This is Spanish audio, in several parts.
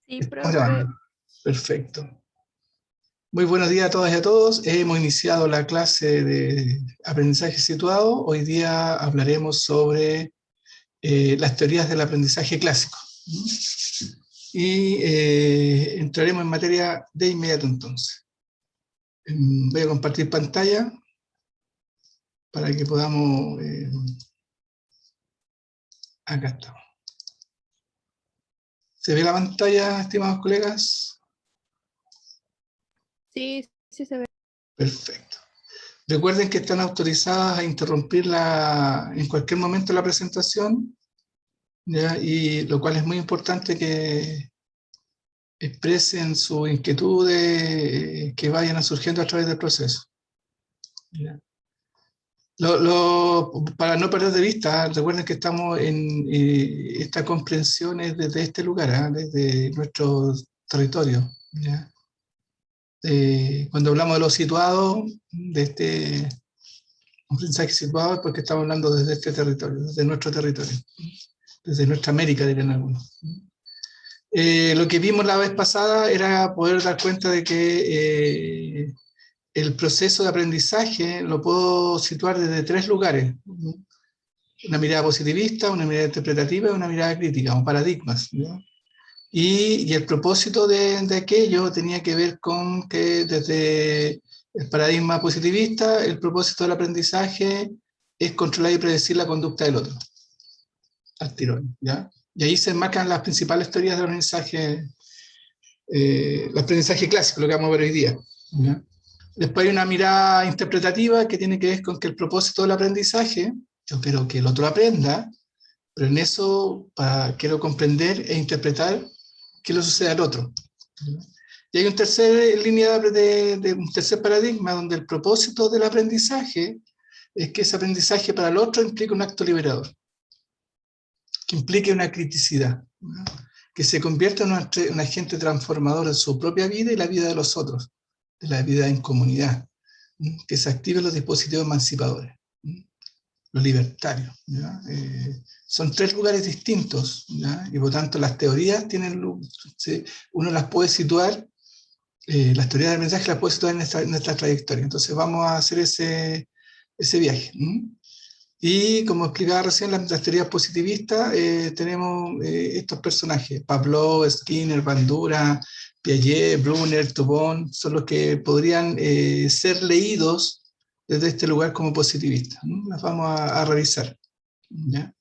Sí, Estamos profe. grabando. Perfecto. Muy buenos días a todas y a todos. Hemos iniciado la clase de aprendizaje situado. Hoy día hablaremos sobre las teorías del aprendizaje clásico. Y entraremos en materia de inmediato entonces. Voy a compartir pantalla para que podamos... acá estamos. ¿Se ve la pantalla, estimados colegas? Sí, sí se ve. Perfecto. Recuerden que están autorizadas a interrumpir en cualquier momento la presentación, ¿ya? Y lo cual es muy importante que expresen sus inquietudes que vayan surgiendo a través del proceso. ¿Ya? Para no perder de vista, recuerden que estamos en esta comprensión es desde este lugar, desde nuestro territorio. ¿Ya? Cuando hablamos de lo situado, de este aprendizaje situado, es porque estamos hablando desde este territorio, desde nuestro territorio, desde nuestra América, dirían algunos. Lo que vimos la vez pasada era poder dar cuenta de que el proceso de aprendizaje lo puedo situar desde tres lugares. Una mirada positivista, una mirada interpretativa y una mirada crítica, o paradigmas, ¿no? Y el propósito de aquello tenía que ver con que desde el paradigma positivista, el propósito del aprendizaje es controlar y predecir la conducta del otro, al tirón, ¿ya? Y ahí se enmarcan las principales teorías del aprendizaje, el aprendizaje clásico, lo que vamos a ver hoy día, ¿ya? Después hay una mirada interpretativa que tiene que ver con que el propósito del aprendizaje, yo quiero que el otro aprenda, pero en eso quiero comprender e interpretar qué le sucede al otro. Y hay un tercer línea un tercer paradigma donde el propósito del aprendizaje es que ese aprendizaje para el otro implique un acto liberador, que implique una criticidad, ¿no? Que se convierta en un agente transformador en su propia vida y la vida de los otros, de la vida en comunidad, ¿no? Que se activen los dispositivos emancipadores, ¿no? Los libertarios, ¿ya? Son tres lugares distintos, ¿ya? Y por tanto las teorías uno las puede situar, las teorías del mensaje las puede situar en nuestra trayectoria. Entonces vamos a hacer ese viaje. Y como explicaba recién, las teorías positivistas, tenemos estos personajes: Pavlov, Skinner, Bandura, Piaget, Brunner, Thoubon, son los que podrían ser leídos desde este lugar como positivistas, ¿no? Las vamos a revisar, ¿ya?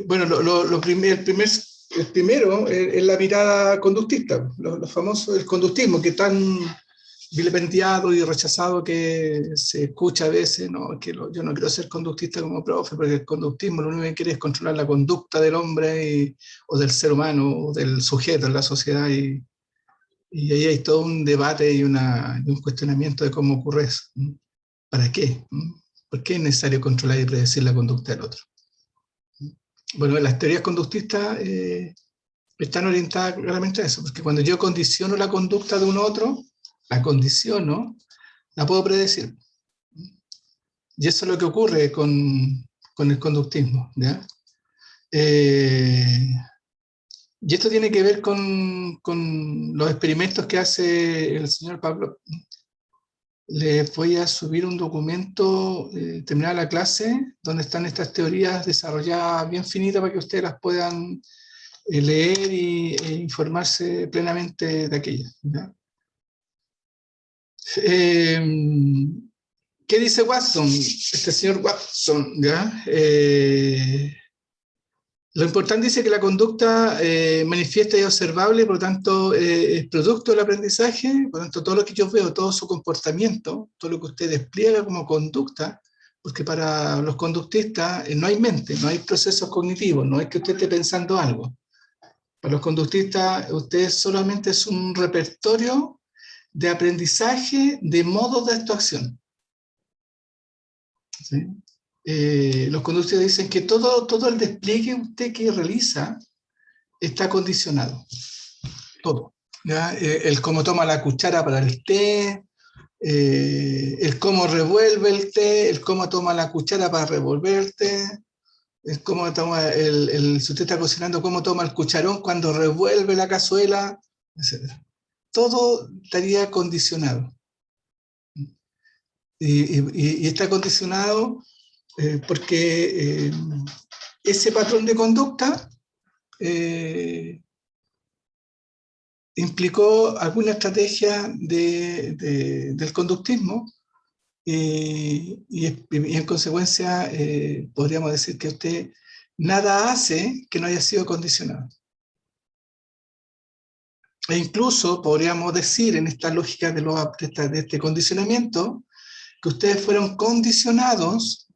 Bueno, el primero es la mirada conductista, los famosos, el conductismo, que tan vilipendiado y rechazado que se escucha a veces, ¿no? Yo no quiero ser conductista como profe, porque el conductismo lo único que quiere es controlar la conducta del hombre o del ser humano, o del sujeto en la sociedad, y ahí hay todo un debate y un cuestionamiento de cómo ocurre eso. ¿Para qué? ¿Por qué es necesario controlar y predecir la conducta del otro? Bueno, las teorías conductistas están orientadas claramente a eso, porque cuando yo condiciono la conducta de un otro, la condiciono, la puedo predecir. Y eso es lo que ocurre con el conductismo, ¿ya? Y esto tiene que ver con los experimentos que hace el señor Pablo. Les voy a subir un documento, terminada la clase, donde están estas teorías desarrolladas bien finitas para que ustedes las puedan leer e informarse plenamente de aquellas, ¿ya? ¿Qué dice Watson? Este señor Watson, ¿ya? Lo importante dice que la conducta manifiesta y observable, por lo tanto, es producto del aprendizaje, por lo tanto, todo lo que yo veo, todo su comportamiento, todo lo que usted despliega como conducta, porque para los conductistas no hay mente, no hay procesos cognitivos, no es que usted esté pensando algo. Para los conductistas, usted solamente es un repertorio de aprendizaje de modos de actuación, ¿sí? Los conductistas dicen que todo el despliegue usted que realiza está condicionado, todo, ¿ya? El cómo toma la cuchara para el té, el cómo revuelve el té, el cómo toma la cuchara para revolver el té, Es como toma si usted está cocinando, cómo toma el cucharón cuando revuelve la cazuela, etc. Todo estaría condicionado. Y está condicionado porque ese patrón de conducta implicó alguna estrategia del conductismo y en consecuencia podríamos decir que usted nada hace que no haya sido condicionado. E incluso podríamos decir en esta lógica de este condicionamiento que ustedes fueron condicionados,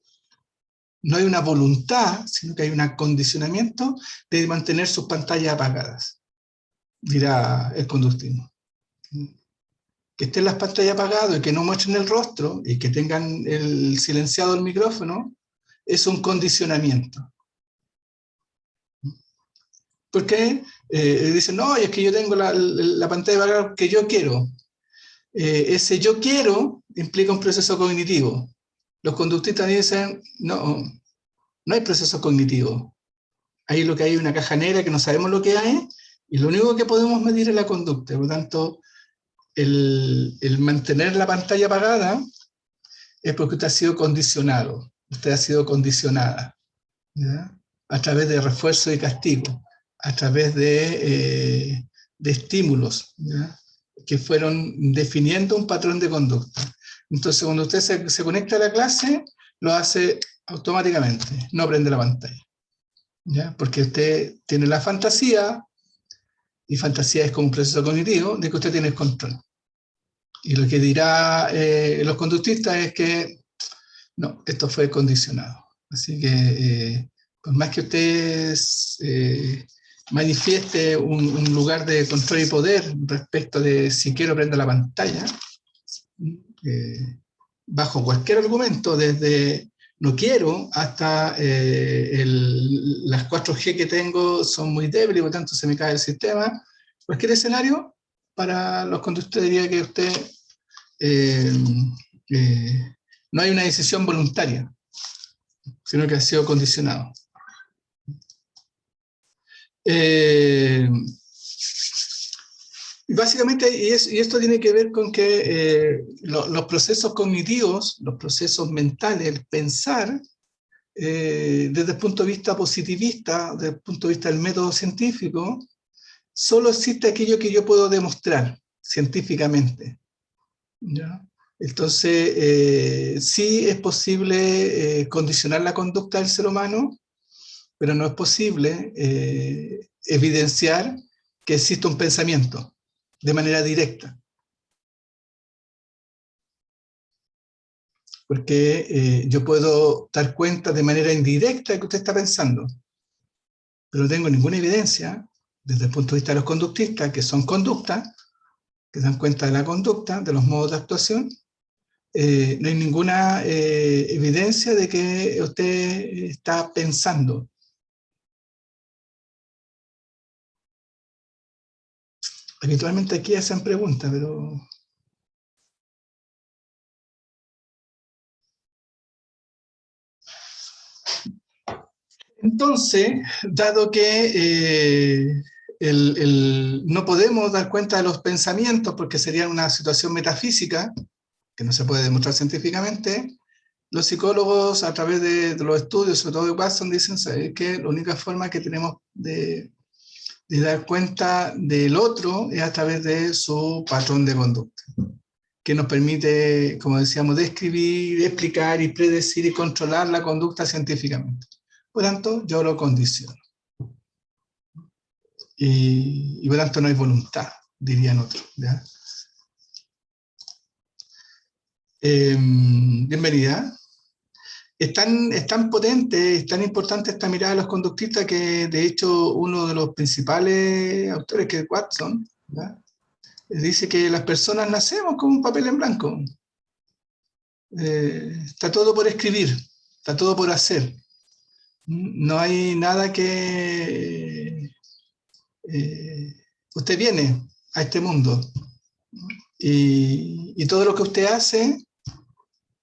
no hay una voluntad, sino que hay un acondicionamiento de mantener sus pantallas apagadas, dirá el conductismo. Que estén las pantallas apagadas y que no muestren el rostro y que tengan el silenciado el micrófono, es un condicionamiento. Porque dicen, no, es que yo tengo la pantalla apagada que yo quiero. Ese yo quiero implica un proceso cognitivo. Los conductistas dicen, no, no hay proceso cognitivo. Ahí lo que hay es una caja negra que no sabemos lo que hay y lo único que podemos medir es la conducta. Por lo tanto, el mantener la pantalla apagada es porque usted ha sido condicionado, usted ha sido condicionada, ¿ya? A través de refuerzo y castigo, a través de estímulos, ¿ya? Que fueron definiendo un patrón de conducta. Entonces, cuando usted se conecta a la clase, lo hace automáticamente, no prende la pantalla, ¿ya? Porque usted tiene la fantasía, y fantasía es como un proceso cognitivo, de que usted tiene el control. Y lo que dirá los conductistas es que no, esto fue condicionado. Así que por más que usted manifieste un lugar de control y poder respecto de si quiero prender la pantalla, bajo cualquier argumento, desde no quiero hasta las 4G que tengo son muy débiles, por lo tanto se me cae el sistema, cualquier escenario, para los conductores diría que usted eh, no hay una decisión voluntaria, sino que ha sido condicionado. Básicamente, y esto tiene que ver con que los procesos cognitivos, los procesos mentales, el pensar, desde el punto de vista positivista, desde el punto de vista del método científico, solo existe aquello que yo puedo demostrar científicamente, ¿ya? Entonces, sí es posible condicionar la conducta del ser humano, pero no es posible evidenciar que existe un pensamiento de manera directa. Porque yo puedo dar cuenta de manera indirecta de que usted está pensando, pero no tengo ninguna evidencia desde el punto de vista de los conductistas, que son conductas, que dan cuenta de la conducta, de los modos de actuación. No hay ninguna evidencia de que usted está pensando. Habitualmente aquí hacen preguntas, pero... Entonces, dado que no podemos dar cuenta de los pensamientos porque sería una situación metafísica, que no se puede demostrar científicamente, los psicólogos a través de los estudios, sobre todo de Watson, dicen que la única forma que tenemos de dar cuenta del otro es a través de su patrón de conducta, que nos permite, como decíamos, describir, explicar y predecir y controlar la conducta científicamente. Por tanto, yo lo condiciono. Y por tanto no hay voluntad, dirían otros, ¿ya? Bienvenida. Es tan potente, es tan importante esta mirada de los conductistas que, de hecho, uno de los principales autores, que es Watson, ¿ya? Dice que las personas nacemos con un papel en blanco. Está todo por escribir, está todo por hacer. No hay nada que... usted viene a este mundo y todo lo que usted hace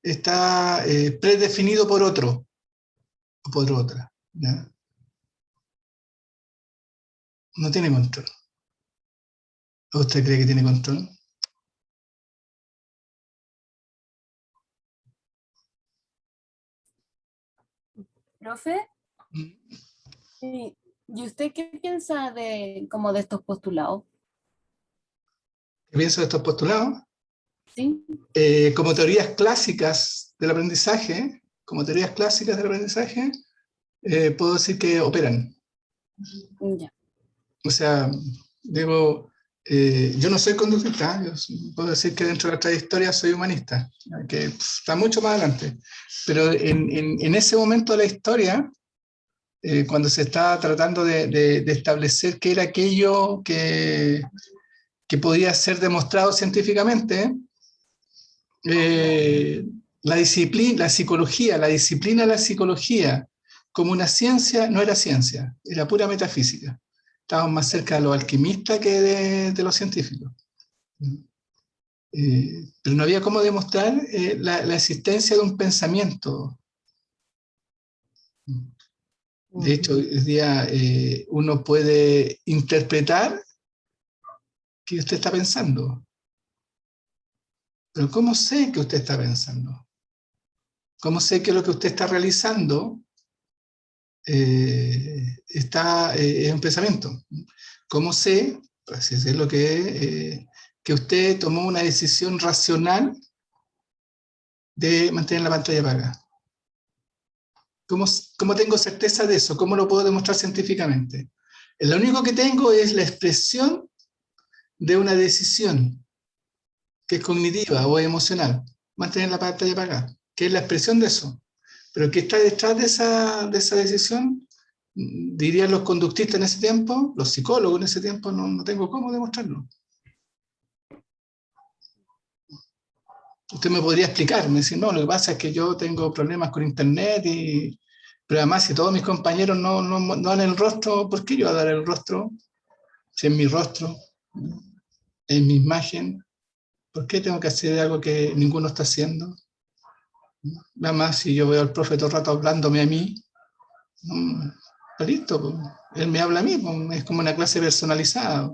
está predefinido por otro o por otra. ¿ya? No tiene control. ¿O usted cree que tiene control? Profe, ¿Mm? ¿y usted qué piensa de como de estos postulados? ¿Qué pienso de estos postulados? ¿Sí? Como teorías clásicas del aprendizaje, puedo decir que operan. Ya. O sea, digo, yo no soy conductista, yo puedo decir que dentro de la trayectoria soy humanista, que está mucho más adelante. Pero en ese momento de la historia, cuando se está tratando de establecer qué era aquello que podía ser demostrado científicamente, eh, la disciplina de la psicología como una ciencia no era ciencia, era pura metafísica. Estábamos más cerca de los alquimistas que de los científicos. Pero no había cómo demostrar la existencia de un pensamiento. De hecho, hoy día uno puede interpretar que usted está pensando. Pero ¿cómo sé que usted está pensando? ¿Cómo sé que lo que usted está realizando es un pensamiento? ¿Cómo sé, por así decirlo, que usted tomó una decisión racional de mantener la pantalla apagada? ¿Cómo tengo certeza de eso? ¿Cómo lo puedo demostrar científicamente? Lo único que tengo es la expresión de una decisión que es cognitiva o emocional, mantener la pantalla apagada, que es la expresión de eso. Pero ¿qué está detrás de esa decisión? Dirían los conductistas en ese tiempo, los psicólogos en ese tiempo, no tengo cómo demostrarlo. Usted me podría explicar, me dice, no, lo que pasa es que yo tengo problemas con internet, pero además si todos mis compañeros no dan el rostro, ¿por qué yo voy a dar el rostro? Si es mi rostro, es mi imagen, ¿por qué tengo que hacer algo que ninguno está haciendo? Nada más si yo veo al profe todo el rato hablándome a mí, listo, pues, él me habla a mí, pues, es como una clase personalizada.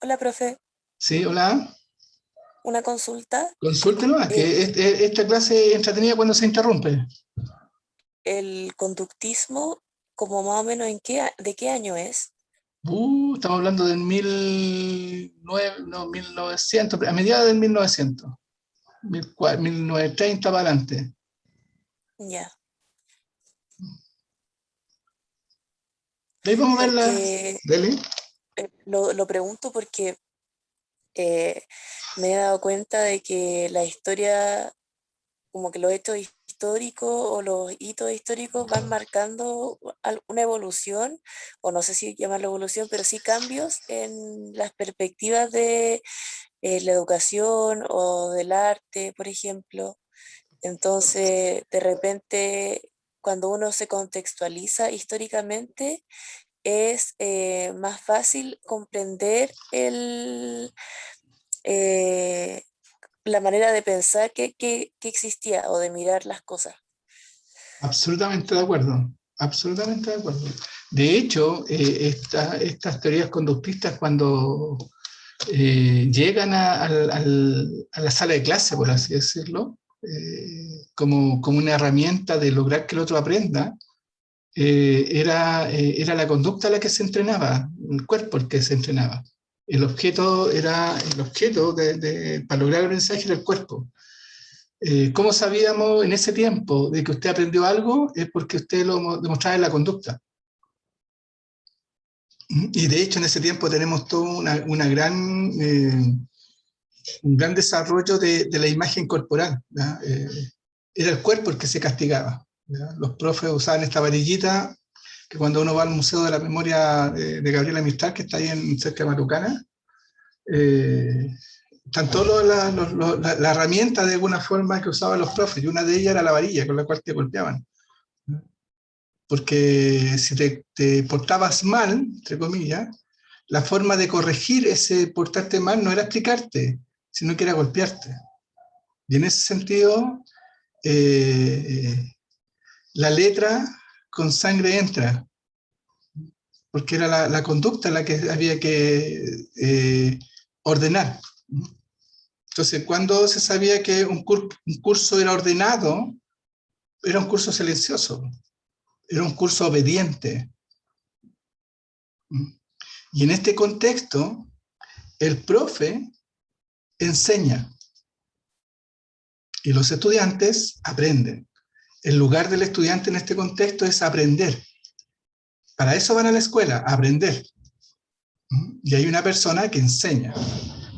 Hola, profe. Sí, hola, Una consulta. consúltelo, que El, esta clase es entretenida cuando se interrumpe. el conductismo, como más o menos de qué año es. Estamos hablando del 1900, a mediados del 1900, 1930 para adelante. Ya. De ahí vamos a verla. Porque Dele. lo pregunto porque eh, me he dado cuenta de que la historia, como que los hechos históricos o los hitos históricos van marcando una evolución, o no sé si llamarlo evolución, pero sí cambios en las perspectivas de la educación o del arte, por ejemplo. Entonces, de repente, cuando uno se contextualiza históricamente, es más fácil comprender eh, la manera de pensar que existía o de mirar las cosas. Absolutamente de acuerdo, absolutamente de acuerdo. De hecho, estas teorías conductistas cuando llegan a la sala de clase, por así decirlo, como una herramienta de lograr que el otro aprenda, era la conducta la que se entrenaba, el cuerpo el que se entrenaba. El objeto para lograr el aprendizaje era el cuerpo. ¿Cómo sabíamos en ese tiempo de que usted aprendió algo? Es porque usted lo demostraba en la conducta. Y de hecho en ese tiempo tenemos todo un gran desarrollo de la imagen corporal. Era el cuerpo el que se castigaba. ¿Ya? Los profes usaban esta varillita que cuando uno va al Museo de la Memoria de Gabriela Mistral, que está ahí cerca de Matucana, están todas las herramientas de alguna forma que usaban los profes, y una de ellas era la varilla con la cual te golpeaban. Porque si te portabas mal, entre comillas, la forma de corregir ese portarte mal no era explicarte, sino que era golpearte. Y en ese sentido, la letra con sangre entra, porque era la conducta la que había que ordenar. Entonces, cuando se sabía que un curso era ordenado, era un curso silencioso, era un curso obediente. Y en este contexto, el profe enseña y los estudiantes aprenden. El lugar del estudiante en este contexto es aprender. Para eso van a la escuela, a aprender. Y hay una persona que enseña.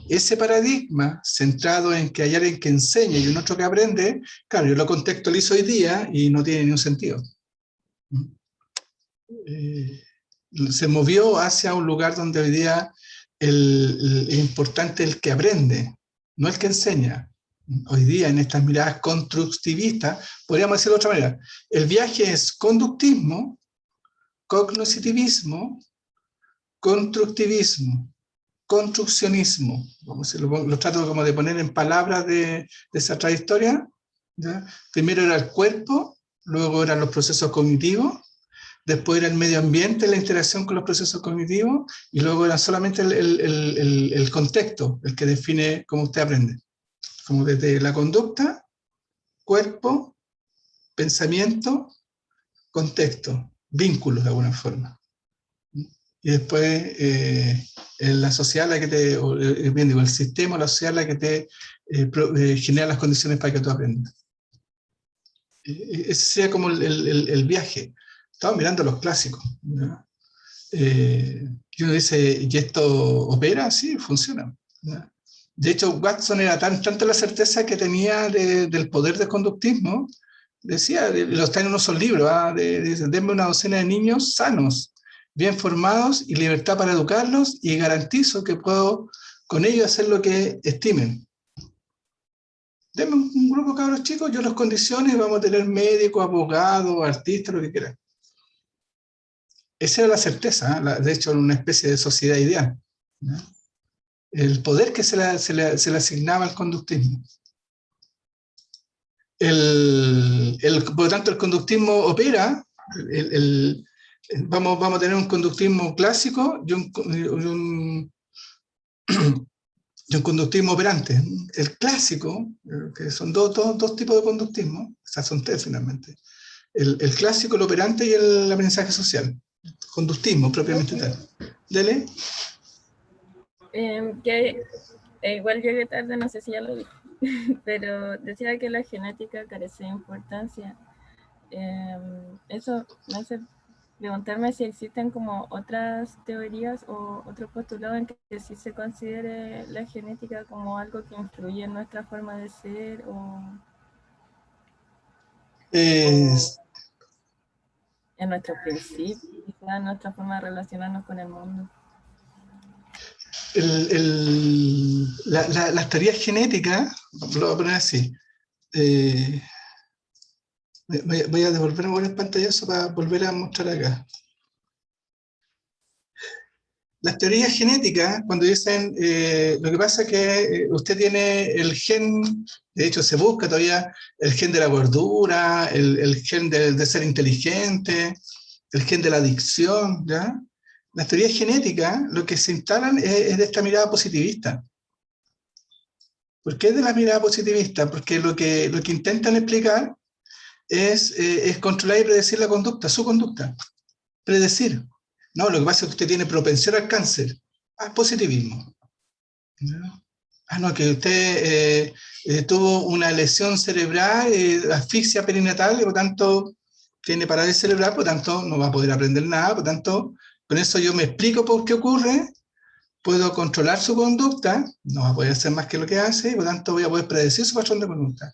Ese paradigma centrado en que hay alguien que enseña y un otro que aprende, claro, yo lo contextualizo hoy día y no tiene ningún sentido. Se movió hacia un lugar donde hoy día es importante el que aprende, no el que enseña. Hoy día, en estas miradas constructivistas, podríamos decirlo de otra manera, el viaje es conductismo, cognoscitivismo, constructivismo, construccionismo. Vamos a decirlo, lo trato como de poner en palabras de esa trayectoria, ¿ya? Primero era el cuerpo, luego eran los procesos cognitivos, después era el medio ambiente, la interacción con los procesos cognitivos, y luego era solamente el contexto, el que define cómo usted aprende. Como desde la conducta, cuerpo, pensamiento, contexto, vínculos de alguna forma. Y después la sociedad la que te, bien digo, el sistema, la sociedad la que te genera las condiciones para que tú aprendas. Ese sería como el viaje. Estamos mirando los clásicos, ¿no? Y uno dice, ¿y esto opera? Sí, funciona, ¿no? De hecho, Watson era tanta la certeza que tenía del poder del conductismo, decía, lo está en unos son libros, denme una docena de niños sanos, bien formados y libertad para educarlos, y garantizo que puedo con ellos hacer lo que estimen. Denme un grupo de cabros chicos, yo los condiciono y vamos a tener médicos, abogados, artistas, lo que quieran. Esa era la certeza, de hecho, en una especie de sociedad ideal, ¿no? El poder que se le asignaba al conductismo. Por lo tanto, el conductismo opera, vamos a tener un conductismo clásico y un conductismo operante. El clásico, que son dos tipos de conductismo, esas son tres finalmente. El clásico, el operante y el aprendizaje social. Conductismo propiamente tal. Dele. Que igual llegué tarde, no sé si ya lo dije, pero decía que la genética carece de importancia. Eso me hace preguntarme si existen como otras teorías o otros postulados en que sí se considere la genética como algo que influye en nuestra forma de ser o en nuestros principios, quizás en nuestra forma de relacionarnos con el mundo. Las teorías genéticas, lo voy a poner así, voy a devolver el pantallazo para volver a mostrar acá. Las teorías genéticas, cuando dicen, lo que pasa es que usted tiene el gen, de hecho se busca todavía el gen de la gordura, el gen de ser inteligente, el gen de la adicción, ¿ya? Las teorías genéticas lo que se instalan es de esta mirada positivista. ¿Por qué es de la mirada positivista? Porque lo que intentan explicar es controlar y predecir la conducta, su conducta. Predecir. No, lo que pasa es que usted tiene propensión al cáncer. Ah, positivismo. ¿No? Ah, no, que usted tuvo una lesión cerebral, asfixia perinatal, y por tanto tiene parálisis cerebral, por tanto no va a poder aprender nada, por tanto, con eso yo me explico por qué ocurre, puedo controlar su conducta, no va a poder hacer más que lo que hace, y por tanto voy a poder predecir su patrón de conducta.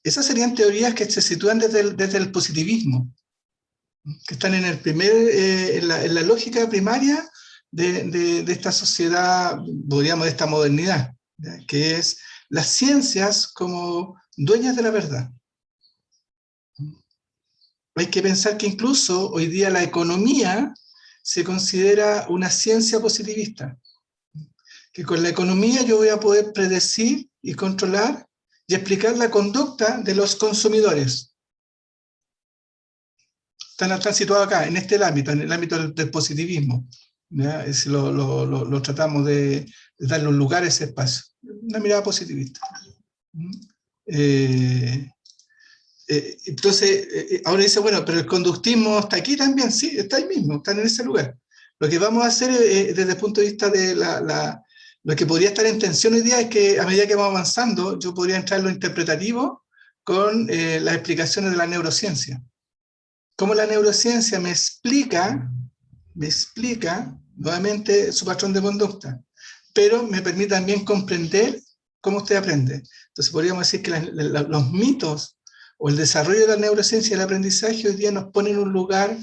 Esas serían teorías que se sitúan desde el positivismo, que están en, en la lógica primaria de esta sociedad, podríamos, de esta modernidad, ¿ya? Que es las ciencias como dueñas de la verdad. Hay que pensar que incluso hoy día la economía se considera una ciencia positivista, que con la economía yo voy a poder predecir y controlar y explicar la conducta de los consumidores. están situados acá, en este ámbito, en el ámbito del positivismo. ¿Ya? Lo tratamos de darle un lugar a ese espacio. Una mirada positivista. Entonces, ahora dice, bueno, pero el conductismo está aquí también, sí, está ahí mismo, está en ese lugar. Lo que vamos a hacer desde el punto de vista de lo que podría estar en tensión hoy día es que a medida que vamos avanzando, yo podría entrar en lo interpretativo con las explicaciones de la neurociencia. Cómo la neurociencia me explica nuevamente su patrón de conducta, pero me permite también comprender cómo usted aprende. Entonces podríamos decir que los mitos o el desarrollo de la neurociencia y el aprendizaje hoy día nos pone en un lugar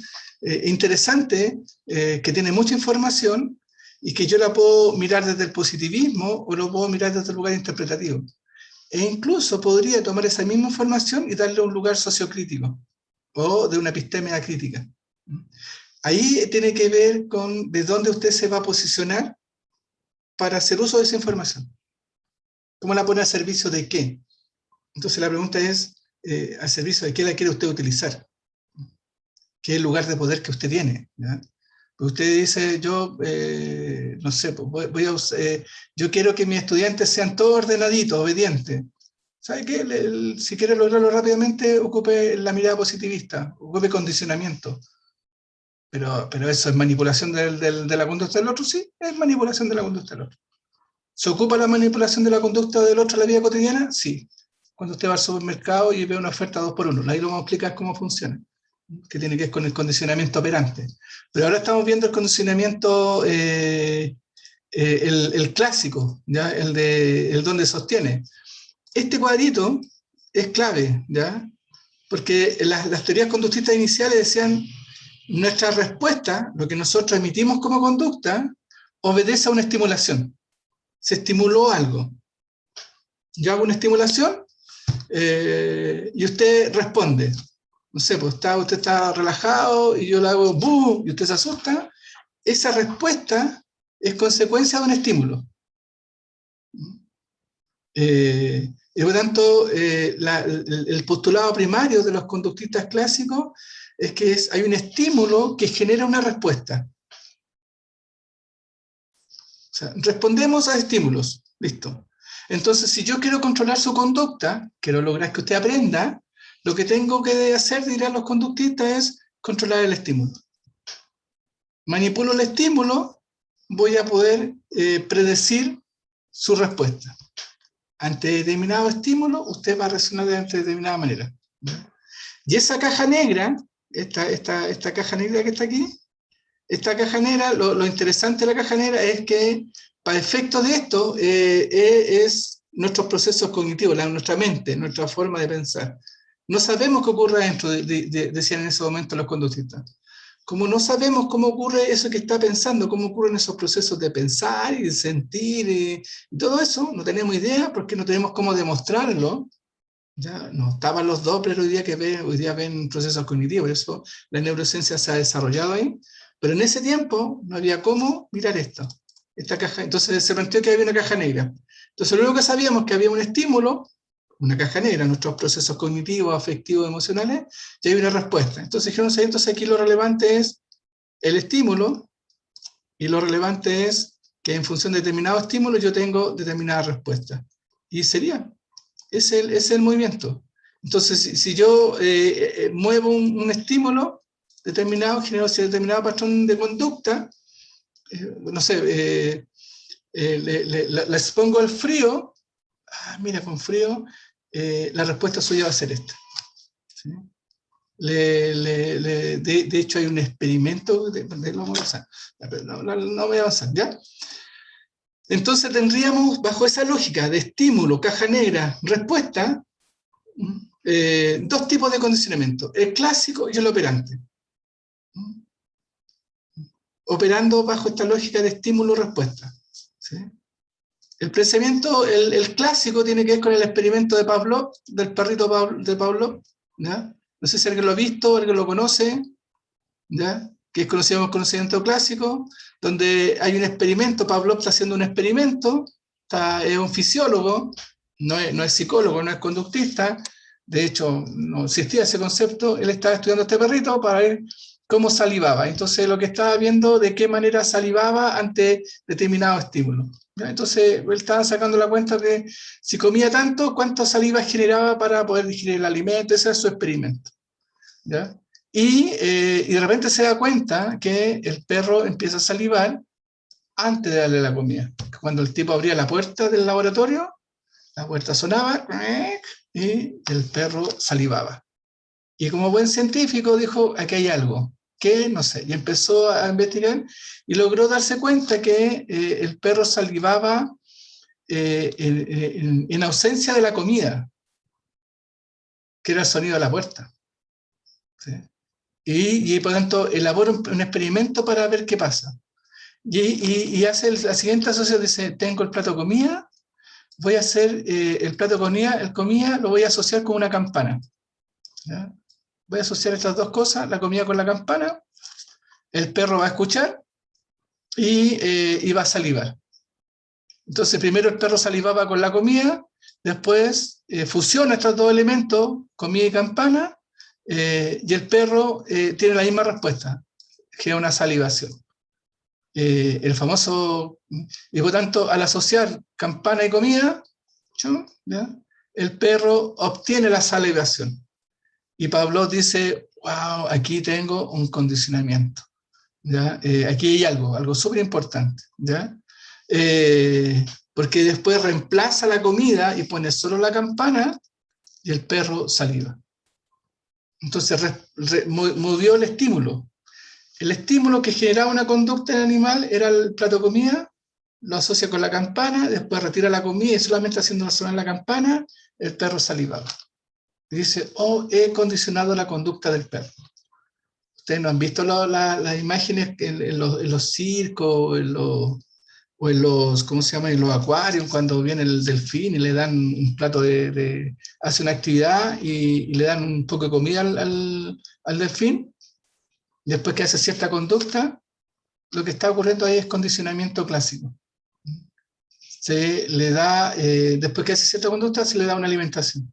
interesante, que tiene mucha información y que yo la puedo mirar desde el positivismo o lo puedo mirar desde el lugar interpretativo. E incluso podría tomar esa misma información y darle un lugar sociocrítico o de una epistemia crítica. Ahí tiene que ver con de dónde usted se va a posicionar para hacer uso de esa información. ¿Cómo la pone a servicio de qué? Entonces la pregunta es, ¿a servicio de qué la quiere usted utilizar? ¿Qué es el lugar de poder que usted tiene? ¿Ya? Pues usted dice, yo, no sé, yo quiero que mis estudiantes sean todos ordenaditos, obedientes. ¿Sabe qué? Si quiere lograrlo rápidamente, ocupe la mirada positivista, ocupe condicionamiento. Pero eso es manipulación de la conducta del otro, sí, es manipulación de la conducta del otro. ¿Se ocupa la manipulación de la conducta del otro en la vida cotidiana? Sí. Cuando usted va al supermercado y ve una oferta 2x1, ahí lo vamos a explicar cómo funciona, que tiene que ver con el condicionamiento operante. Pero ahora estamos viendo el condicionamiento, el clásico, ¿ya? El donde sostiene. Este cuadrito es clave, ¿ya? Porque las teorías conductistas iniciales decían, nuestra respuesta, lo que nosotros emitimos como conducta, obedece a una estimulación. Se estimuló algo. Yo hago una estimulación y usted responde. No sé, pues usted está relajado y yo le hago ¡bú! Y usted se asusta. Esa respuesta es consecuencia de un estímulo. Y por tanto, el postulado primario de los conductistas clásicos es que hay un estímulo que genera una respuesta. O sea, respondemos a estímulos. Listo. Entonces, si yo quiero controlar su conducta, quiero lograr que usted aprenda, lo que tengo que hacer, dirán los conductistas, es controlar el estímulo. Manipulo el estímulo, voy a poder predecir su respuesta. Ante determinado estímulo, usted va a reaccionar de determinada manera. Y esa caja negra, esta caja negra que está aquí, esta caja negra, lo interesante de la caja negra es que, para efectos de esto, es nuestros procesos cognitivos, nuestra mente, nuestra forma de pensar. No sabemos qué ocurre adentro, decían en ese momento los conductistas. Como no sabemos cómo ocurre eso que está pensando, cómo ocurren esos procesos de pensar y de sentir y todo eso, no tenemos idea porque no tenemos cómo demostrarlo. Ya no estaban los Doppler hoy día ven procesos cognitivos, por eso la neurociencia se ha desarrollado ahí, pero en ese tiempo no había cómo mirar esta caja. Entonces se planteó que había una caja negra. Entonces lo único que sabíamos es que había un estímulo, una caja negra, nuestros procesos cognitivos, afectivos, emocionales, y hay una respuesta. Entonces dijeron, entonces aquí lo relevante es el estímulo, y lo relevante es que en función de determinado estímulo yo tengo determinada respuesta. Y sería, es el movimiento. Entonces, si yo muevo un estímulo determinado, genero determinado patrón de conducta, no sé, la expongo al frío, mira, con frío, la respuesta suya va a ser esta. ¿Sí? De hecho, hay un experimento, no voy a avanzar, ¿ya? Entonces tendríamos, bajo esa lógica de estímulo, caja negra, respuesta, dos tipos de condicionamiento, el clásico y el operante. Operando bajo esta lógica de estímulo-respuesta. ¿Sí? El pensamiento, el clásico, tiene que ver con el experimento de Pavlov, del perrito de Pavlov, ¿ya? No sé si alguien lo ha visto, alguien lo conoce, ¿ya? Que es conocido como conocimiento clásico, donde hay un experimento, Pavlov está haciendo un experimento, es un fisiólogo, no es psicólogo, no es conductista, de hecho no existía ese concepto, él estaba estudiando a este perrito para ver cómo salivaba. Entonces lo que estaba viendo de qué manera salivaba ante determinado estímulo. ¿Ya? Entonces él estaba sacando la cuenta de si comía tanto, cuánta saliva generaba para poder digerir el alimento. Ese es su experimento. ¿Ya? Y de repente se da cuenta que el perro empieza a salivar antes de darle la comida. Cuando el tipo abría la puerta del laboratorio, la puerta sonaba y el perro salivaba. Y como buen científico dijo, aquí hay algo, que no sé, y empezó a investigar y logró darse cuenta que el perro salivaba en ausencia de la comida, que era el sonido de la puerta. ¿Sí? Y por lo tanto elabora un experimento para ver qué pasa. Y hace la siguiente asociación, dice, tengo el plato de comida, voy a hacer el plato de comida lo voy a asociar con una campana. ¿Ya? Voy a asociar estas dos cosas, la comida con la campana, el perro va a escuchar y va a salivar. Entonces primero el perro salivaba con la comida, después fusiona estos dos elementos, comida y campana, y el perro tiene la misma respuesta, que es una salivación. El famoso, y por tanto, al asociar campana y comida, ¿ya? El perro obtiene la salivación. Y Pavlov dice, wow, aquí tengo un condicionamiento. ¿Ya? Aquí hay algo súper importante. ¿Ya? Porque después reemplaza la comida y pone solo la campana y el perro saliva. Entonces movió el estímulo. El estímulo que generaba una conducta en el animal era el plato de comida, lo asocia con la campana, después retira la comida y solamente haciendo sonar la campana, el perro salivaba. Y dice, he condicionado la conducta del perro. Ustedes no han visto las imágenes en los circos, o en los, ¿cómo se llama? En los acuarios, cuando viene el delfín y le dan un plato hace una actividad y le dan un poco de comida al delfín. Después que hace cierta conducta, lo que está ocurriendo ahí es condicionamiento clásico. Se le da, después que hace cierta conducta, se le da una alimentación.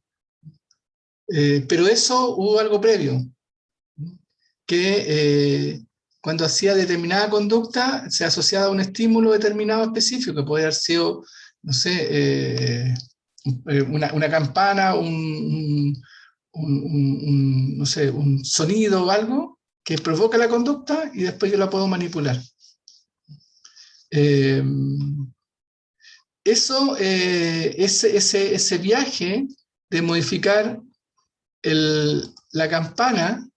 Pero eso hubo algo previo, que cuando hacía determinada conducta, se asociaba a un estímulo determinado específico, que podría haber sido, no sé, una campana, no sé, un sonido o algo, que provoca la conducta y después yo la puedo manipular. Ese viaje de modificar la campana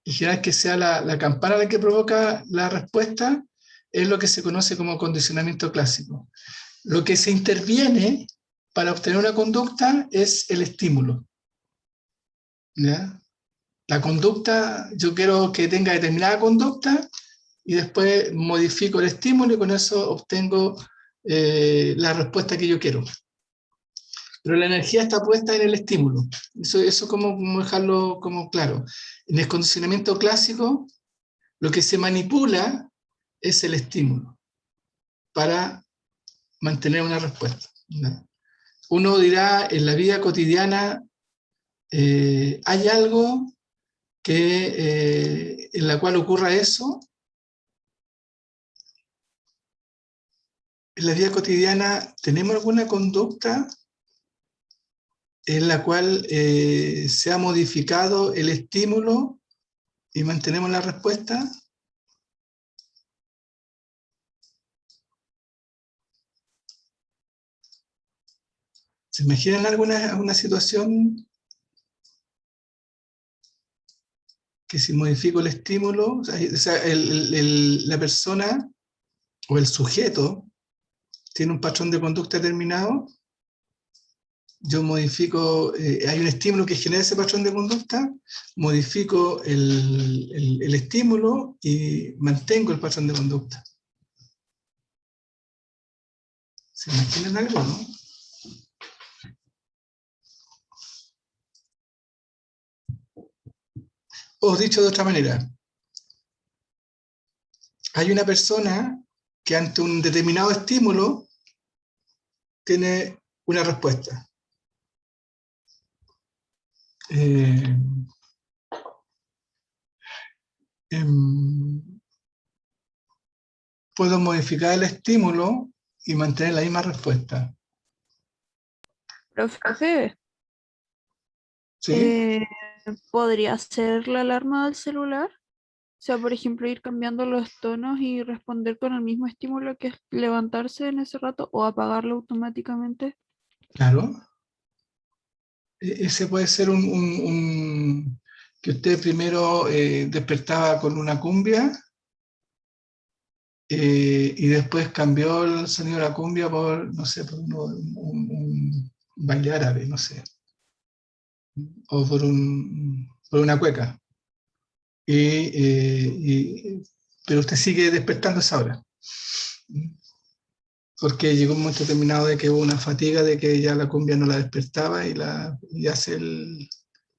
y generar que sea la campana la que provoca la respuesta es lo que se conoce como condicionamiento clásico. Lo que se interviene para obtener una conducta es el estímulo. ¿Ya? La conducta, yo quiero que tenga determinada conducta y después modifico el estímulo y con eso obtengo la respuesta que yo quiero. Pero la energía está puesta en el estímulo. Eso como dejarlo como claro. En el condicionamiento clásico, lo que se manipula es el estímulo para mantener una respuesta. ¿No? Uno dirá, en la vida cotidiana hay algo en la cual ocurra eso. En la vida cotidiana, ¿tenemos alguna conducta en la cual se ha modificado el estímulo y mantenemos la respuesta? ¿Se imaginan alguna situación que si modifico el estímulo, o sea, la persona o el sujeto tiene un patrón de conducta determinado? Yo modifico, hay un estímulo que genera ese patrón de conducta, modifico el estímulo y mantengo el patrón de conducta. ¿Se imaginan algo, no? O dicho de otra manera, hay una persona que ante un determinado estímulo tiene una respuesta. eh, em, puedo modificar el estímulo y mantener la misma respuesta. Profe, ¿Sí? ¿podría ser la alarma del celular? O sea, por ejemplo, ir cambiando los tonos y responder con el mismo estímulo que es levantarse en ese rato o apagarlo automáticamente. Claro. Ese puede ser que usted primero despertaba con una cumbia y después cambió el sonido de la cumbia por, no sé, por un baile árabe, no sé, o por una cueca. Pero usted sigue despertando a esa hora. Porque llegó un momento determinado de que hubo una fatiga, de que ya la cumbia no la despertaba y hace el...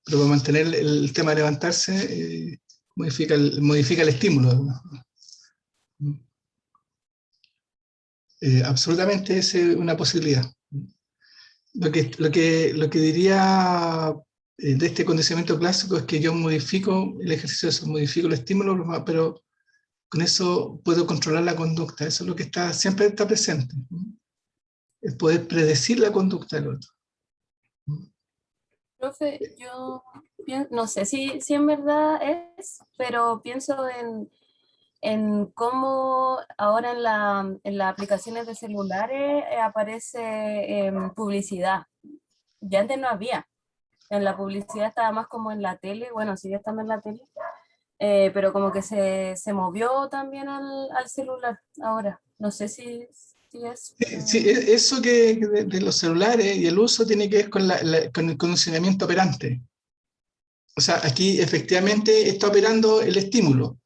Pero para mantener el tema de levantarse, modifica el estímulo. Absolutamente es una posibilidad. Lo que diría de este condicionamiento clásico es que yo modifico el ejercicio, modifico el estímulo, pero con eso puedo controlar la conducta. Eso es lo que siempre está presente. Es poder predecir la conducta del otro. Profe, yo no sé si en verdad es, pero pienso en cómo ahora en las aplicaciones de celulares aparece publicidad. Ya antes no había. En la publicidad estaba más como en la tele, bueno, sigue estando en la tele, pero como que se movió también al celular ahora. No sé si es... Sí, eso que de los celulares y el uso tiene que ver con el condicionamiento operante. O sea, aquí efectivamente está operando el estímulo.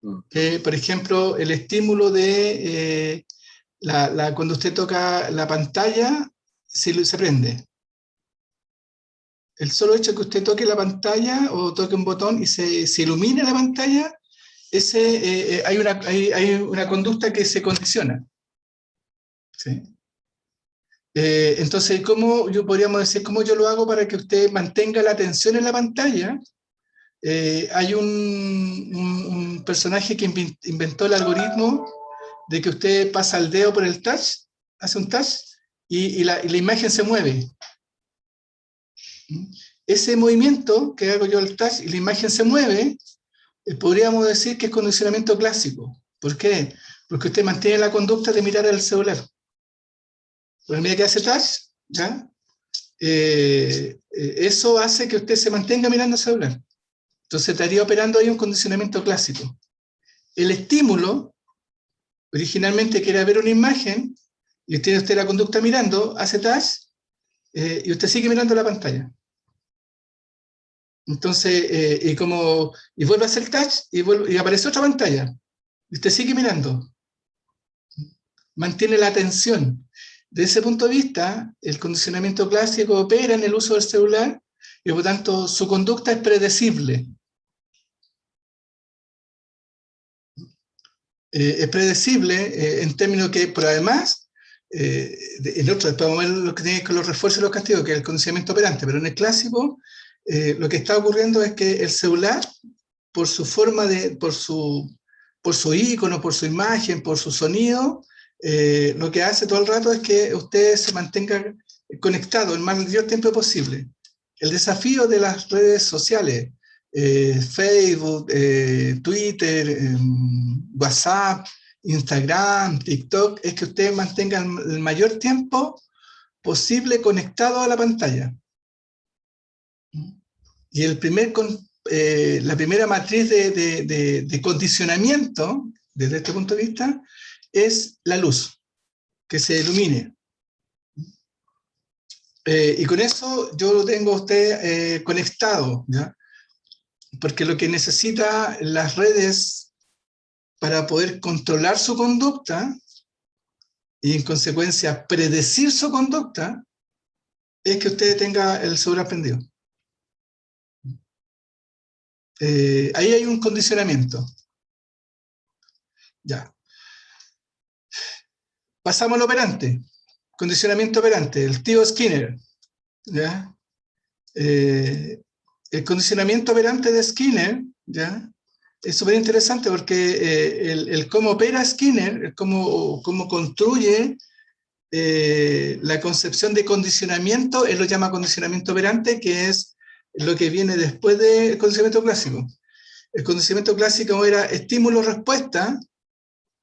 Por ejemplo, el estímulo de cuando usted toca la pantalla, se prende. El solo hecho de que usted toque la pantalla o toque un botón y se ilumine la pantalla, hay una conducta que se condiciona. ¿Sí? Entonces, podríamos decir, ¿cómo yo lo hago para que usted mantenga la atención en la pantalla? Hay un personaje que inventó el algoritmo de que usted pasa el dedo por el touch, hace un touch, y la imagen se mueve. Ese movimiento que hago yo el touch y la imagen se mueve, podríamos decir que es condicionamiento clásico. ¿Por qué? Porque usted mantiene la conducta de mirar al celular. Por la medida que hace touch, ¿ya? Eso hace que usted se mantenga mirando el celular. Entonces estaría operando ahí un condicionamiento clásico. El estímulo, originalmente que era ver una imagen, y tiene usted la conducta mirando, hace touch, y usted sigue mirando la pantalla. Entonces, y vuelve a hacer touch, y aparece otra pantalla, y usted sigue mirando. Mantiene la atención. De ese punto de vista, el condicionamiento clásico opera en el uso del celular, y por lo tanto su conducta es predecible. Es predecible en términos que, pero además, en otro, después vamos a ver lo que tiene con los refuerzos y los castigos, que es el condicionamiento operante, pero en el clásico, lo que está ocurriendo es que el celular, por su forma por su icono, por su imagen, por su sonido, lo que hace todo el rato es que usted se mantenga conectado el mayor tiempo posible. El desafío de las redes sociales, Facebook, Twitter, WhatsApp, Instagram, TikTok, es que ustedes mantengan el mayor tiempo posible conectado a la pantalla. Y la primera matriz de condicionamiento, desde este punto de vista, es la luz, que se ilumine. Y con eso yo lo tengo a usted conectado, ¿ya? Porque lo que necesita las redes para poder controlar su conducta y en consecuencia predecir su conducta es que usted tenga el celular prendido. Ahí hay un condicionamiento. Ya. Pasamos al operante. Condicionamiento operante. El tío Skinner. ¿Ya? el condicionamiento operante de Skinner, ¿ya? Es súper interesante porque el cómo opera Skinner, el cómo construye la concepción de condicionamiento, él lo llama condicionamiento operante, que es lo que viene después del condicionamiento clásico. El condicionamiento clásico era estímulo-respuesta,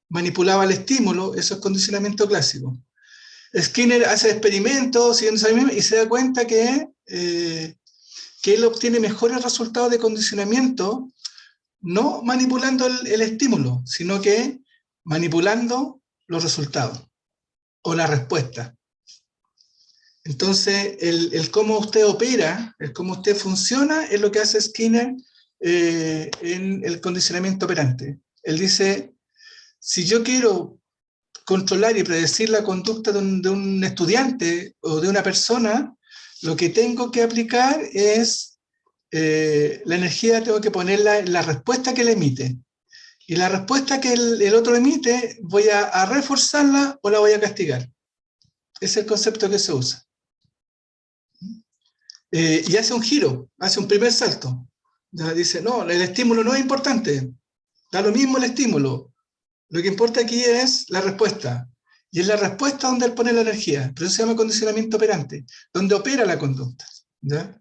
manipulaba el estímulo, eso es condicionamiento clásico. Skinner hace experimentos y se da cuenta que él obtiene mejores resultados de condicionamiento no manipulando el estímulo, sino que manipulando los resultados o la respuesta. Entonces, el cómo usted opera, el cómo usted funciona, es lo que hace Skinner en el condicionamiento operante. Él dice, si yo quiero controlar y predecir la conducta de un estudiante o de una persona, lo que tengo que aplicar es la energía, tengo que ponerla en la respuesta que él emite. Y la respuesta que el otro emite, voy a reforzarla o la voy a castigar. Ese es el concepto que se usa. Y hace un giro, hace un primer salto. Ya dice, no, el estímulo no es importante. Da lo mismo el estímulo. Lo que importa aquí es la respuesta. Y es la respuesta donde él pone la energía. Pero eso se llama condicionamiento operante, donde opera la conducta. ¿Ya?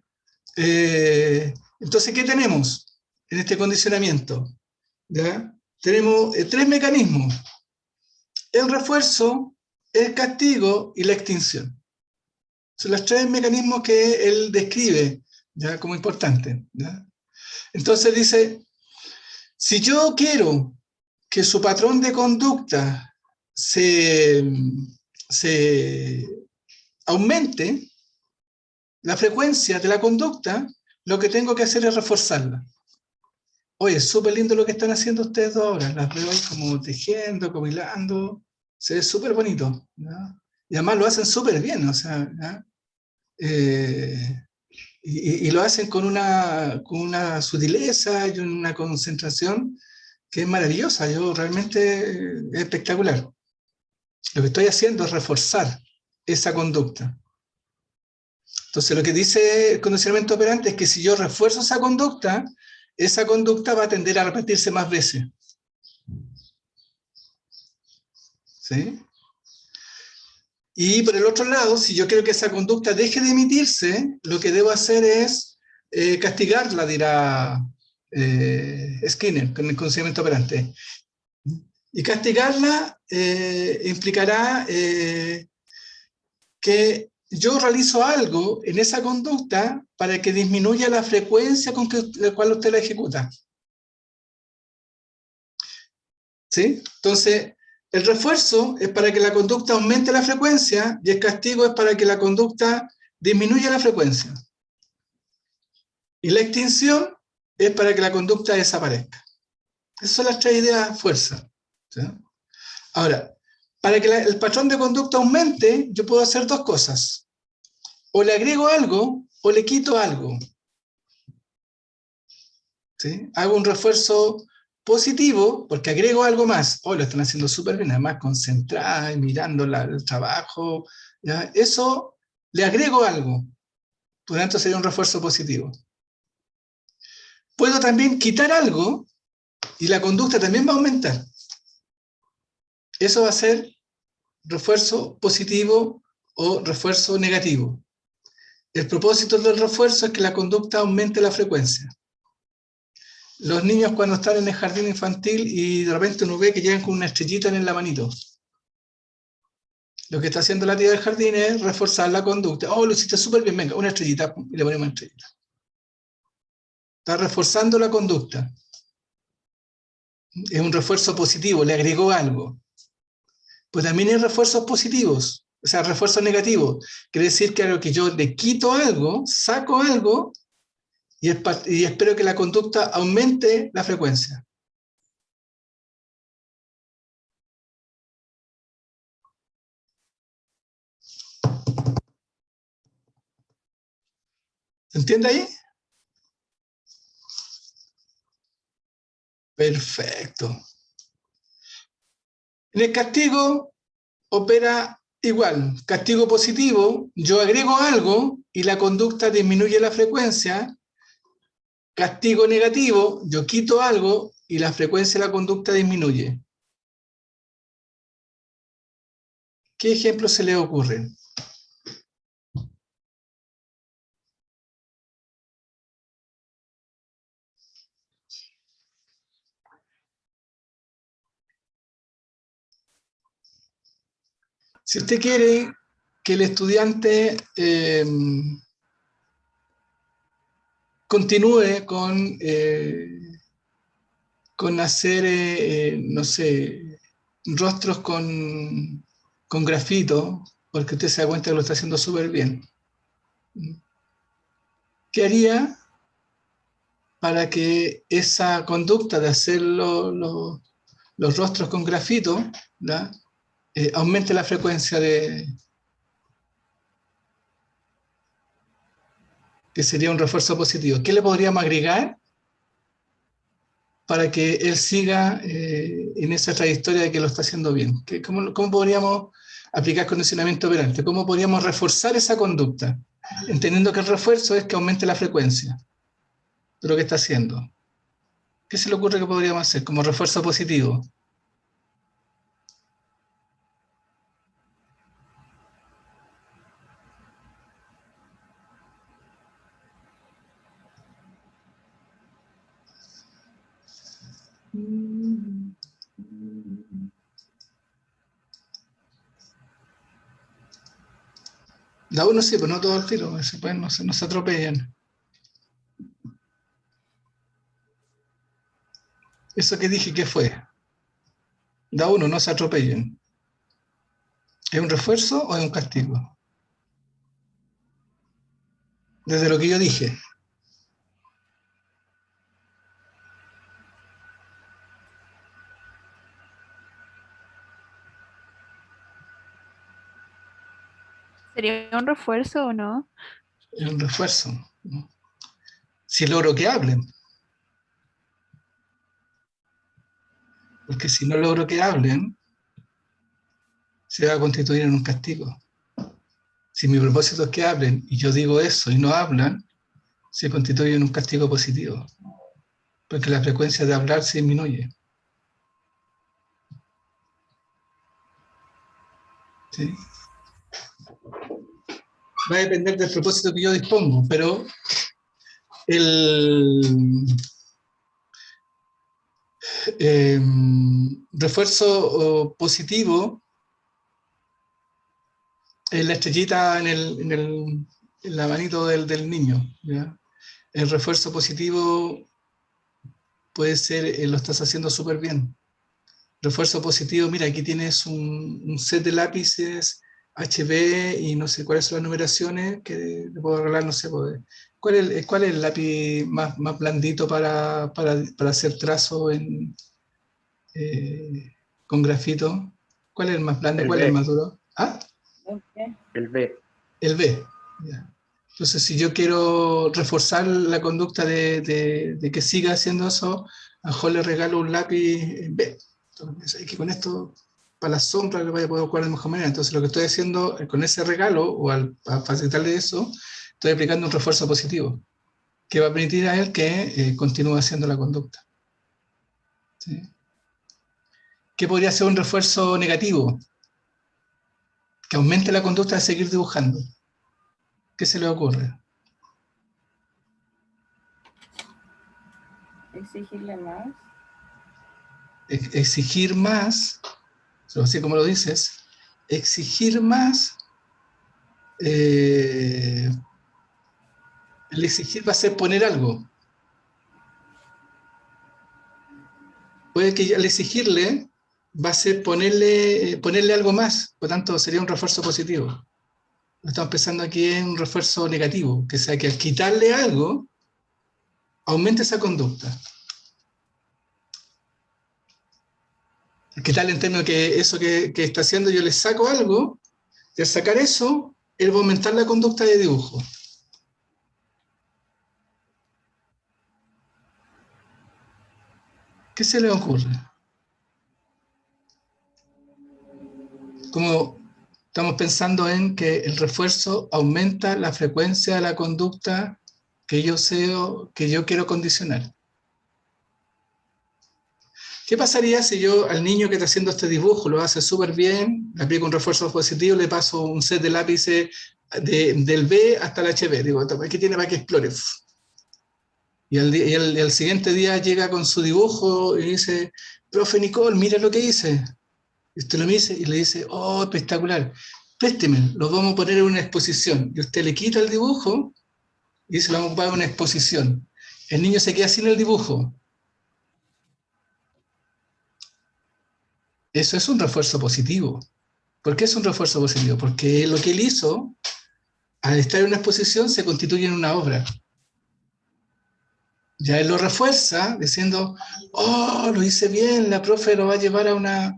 Entonces, ¿qué tenemos en este condicionamiento? ¿Ya? Tenemos 3 mecanismos: el refuerzo, el castigo y la extinción. Son los 3 mecanismos que él describe, ¿ya?, como importantes, ¿ya? Entonces dice, si yo quiero que su patrón de conducta se aumente, la frecuencia de la conducta, lo que tengo que hacer es reforzarla. Oye, es súper lindo lo que están haciendo ustedes dos ahora. Las veo ahí como tejiendo, como hilando. Se ve súper bonito, ¿no? Y además lo hacen súper bien, o sea, ¿no? Y lo hacen con una sutileza y una concentración que es maravillosa. Yo realmente es espectacular. Lo que estoy haciendo es reforzar esa conducta. Entonces, lo que dice el condicionamiento operante es que si yo refuerzo esa conducta va a tender a repetirse más veces. ¿Sí? Y por el otro lado, si yo quiero que esa conducta deje de emitirse, lo que debo hacer es castigarla, dirá Skinner, con el condicionamiento operante. Y castigarla implicará que yo realizo algo en esa conducta para que disminuya la frecuencia con la cual usted la ejecuta. ¿Sí? Entonces, el refuerzo es para que la conducta aumente la frecuencia y el castigo es para que la conducta disminuya la frecuencia. Y la extinción es para que la conducta desaparezca. Esas son las 3 ideas fuerza. ¿Sí? Ahora, para que el patrón de conducta aumente, yo puedo hacer 2 cosas. O le agrego algo o le quito algo. ¿Sí? Hago un refuerzo positivo porque agrego algo más. Oh, lo están haciendo súper bien, además concentrada y mirando el trabajo. ¿Ya? Eso le agrego algo. Por lo tanto, sería un refuerzo positivo. Puedo también quitar algo y la conducta también va a aumentar. Eso va a ser refuerzo positivo o refuerzo negativo. El propósito del refuerzo es que la conducta aumente la frecuencia. Los niños cuando están en el jardín infantil y de repente uno ve que llegan con una estrellita en la manito. Lo que está haciendo la tía del jardín es reforzar la conducta. Oh, lo hiciste súper bien, venga, una estrellita, y le ponemos una estrellita. Está reforzando la conducta. Es un refuerzo positivo, le agregó algo. Pues también hay refuerzos positivos, o sea, refuerzos negativos. Quiere decir que a lo que yo le quito algo, saco algo, y espero que la conducta aumente la frecuencia. ¿Se entiende ahí? Perfecto. En el castigo opera igual. Castigo positivo, yo agrego algo y la conducta disminuye la frecuencia castigo negativo, yo quito algo y la frecuencia de la conducta disminuye. ¿Qué ejemplos se le ocurren? Si usted quiere que el estudiante continúe con hacer, no sé, rostros con grafito, porque usted se da cuenta que lo está haciendo súper bien, ¿qué haría para que esa conducta de hacer los rostros con grafito, ¿verdad? Aumente la frecuencia que sería un refuerzo positivo? ¿Qué le podríamos agregar para que él siga en esa trayectoria de que lo está haciendo bien? ¿Cómo podríamos aplicar condicionamiento operante? ¿Cómo podríamos reforzar esa conducta? Entendiendo que el refuerzo es que aumente la frecuencia de lo que está haciendo. ¿Qué se le ocurre que podríamos hacer como refuerzo positivo? Da uno sí, pero no todo el tiro, no se atropellan. Eso que dije, ¿qué fue? Da uno, no se atropellen. ¿Es un refuerzo o es un castigo? Desde lo que yo dije. ¿Sería un refuerzo o no? Es un refuerzo, ¿no? Si logro que hablen. Porque si no logro que hablen, se va a constituir en un castigo. Si mi propósito es que hablen y yo digo eso y no hablan, se constituye en un castigo positivo. Porque la frecuencia de hablar se disminuye. ¿Sí? Va a depender del propósito que yo dispongo, pero el refuerzo positivo es la estrellita en la manito del niño, ¿ya? El refuerzo positivo puede ser, lo estás haciendo súper bien. Refuerzo positivo, mira, aquí tienes un set de lápices HB y no sé cuáles son las numeraciones que te puedo regalar, no sé, ¿cuál es el lápiz más blandito para hacer trazo con grafito? ¿Cuál es el más blando? ¿Cuál es el más duro? ¿Ah? El B. El B. Ya. Entonces, si yo quiero reforzar la conducta de que siga haciendo eso, a lo mejor le regalo un lápiz B. Entonces, que con esto, para la sombra, le vaya a poder jugar de mejor manera. Entonces, lo que estoy haciendo con ese regalo, o al facilitarle eso, estoy aplicando un refuerzo positivo, que va a permitir a él que continúe haciendo la conducta. ¿Sí? ¿Qué podría ser un refuerzo negativo? Que aumente la conducta de seguir dibujando. ¿Qué se le ocurre? Exigirle más. Exigir más, así como lo dices, exigir más, el exigir va a ser poner algo. Puede que al exigirle va a ser ponerle algo más, por tanto sería un refuerzo positivo. Estamos pensando aquí en un refuerzo negativo, que sea que al quitarle algo, aumente esa conducta. Quitarle en términos que eso que está haciendo, yo le saco algo, y al sacar eso, él va a aumentar la conducta de dibujo. ¿Qué se le ocurre? Como estamos pensando en que el refuerzo aumenta la frecuencia de la conducta que yo quiero condicionar. ¿Qué pasaría si yo al niño que está haciendo este dibujo lo hace súper bien, le aplico un refuerzo positivo, le paso un set de lápices del B hasta el HB? Digo, ¿qué tiene para que explore? Y al siguiente día llega con su dibujo y dice, profe Nicole, mira lo que hice. Y usted lo dice y le dice, oh, espectacular, présteme, lo vamos a poner en una exposición. Y usted le quita el dibujo y dice, lo vamos a ocupar en una exposición. El niño se queda sin el dibujo. Eso es un refuerzo positivo. ¿Por qué es un refuerzo positivo? Porque lo que él hizo, al estar en una exposición, se constituye en una obra. Ya él lo refuerza diciendo, oh, lo hice bien, la profe lo va a llevar a una...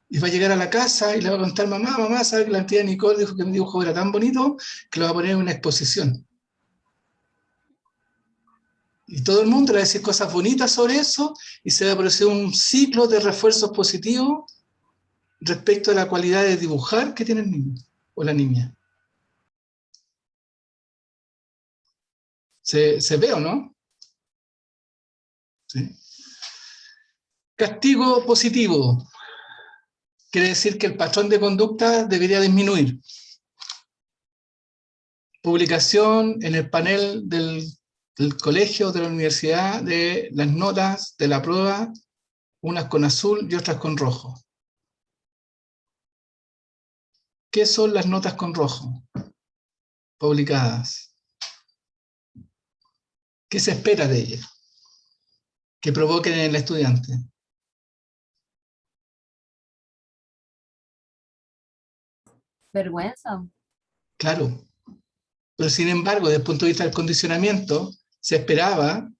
Y va a llegar a la casa y le va a contar, mamá, ¿sabe que la tía Nicole dijo que mi dibujo era tan bonito que lo va a poner en una exposición? Y todo el mundo le va a decir cosas bonitas sobre eso y se va a producir un ciclo de refuerzos positivos respecto a la cualidad de dibujar que tiene el niño o la niña. ¿Se ve o no? ¿Sí? Castigo positivo. Quiere decir que el patrón de conducta debería disminuir. Publicación en el panel del colegio, de la universidad, de las notas de la prueba, unas con azul y otras con rojo. ¿Qué son las notas con rojo publicadas? ¿Qué se espera de ellas? Que provoquen en el estudiante. Vergüenza. Claro. Pero sin embargo, desde el punto de vista del condicionamiento, se esperaba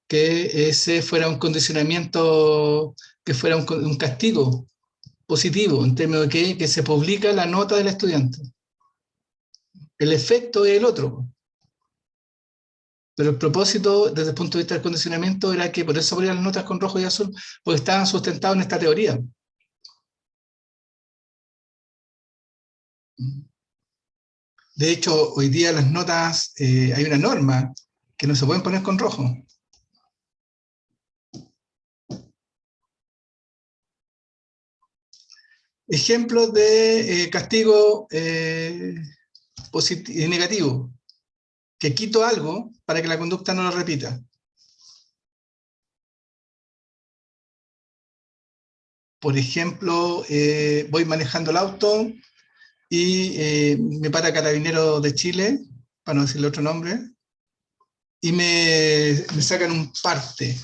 que ese fuera un condicionamiento, que fuera un castigo positivo, en términos de que se publica la nota del estudiante. El efecto es el otro. Pero el propósito, desde el punto de vista del condicionamiento, era que por eso ponían las notas con rojo y azul, porque estaban sustentados en esta teoría. De hecho, hoy día las notas, hay una norma que no se pueden poner con rojo. Ejemplos de castigo negativo, que quito algo para que la conducta no lo repita. Por ejemplo, voy manejando el auto y me para Carabinero de Chile, para no decirle otro nombre, y me sacan un parte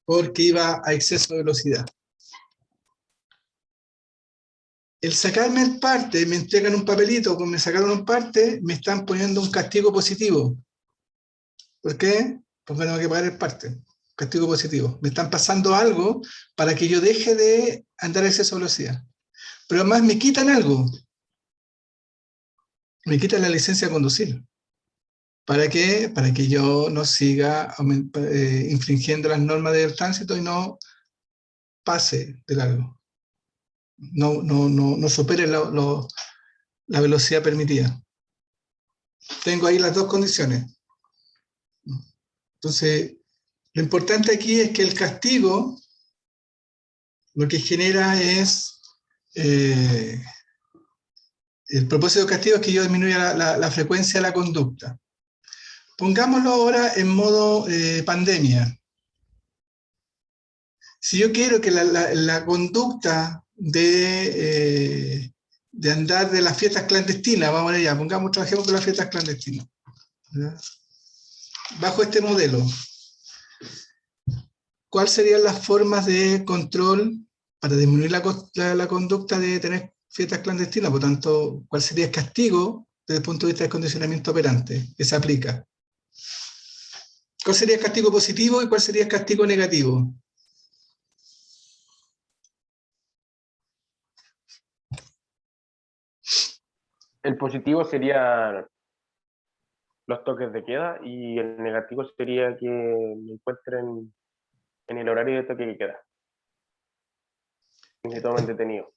porque iba a exceso de velocidad. El sacarme el parte, me entregan un papelito, me sacaron un parte, me están poniendo un castigo positivo. ¿Por qué? Porque tengo que pagar el parte. Castigo positivo. Me están pasando algo para que yo deje de andar a exceso de velocidad. Pero además me quitan algo. Me quitan la licencia de conducir. ¿Para qué? Para que yo no siga infringiendo las normas del tránsito y no pase de largo. No supere la velocidad permitida. Tengo ahí las dos condiciones. Entonces, lo importante aquí es que el castigo lo que genera es, el propósito del castigo es que yo disminuya la frecuencia de la conducta. Pongámoslo ahora en modo pandemia. Si yo quiero que la conducta de andar de las fiestas clandestinas, vamos a ver ya, pongamos, trabajemos con las fiestas clandestinas, ¿ya? Bajo este modelo, ¿cuáles serían las formas de control para disminuir la conducta de tener fiestas clandestinas? Por tanto, ¿cuál sería el castigo desde el punto de vista del condicionamiento operante que se aplica? ¿Cuál sería el castigo positivo y cuál sería el castigo negativo? El positivo sería los toques de queda y el negativo sería que me encuentren en el horario de toque de queda y me tomen detenido.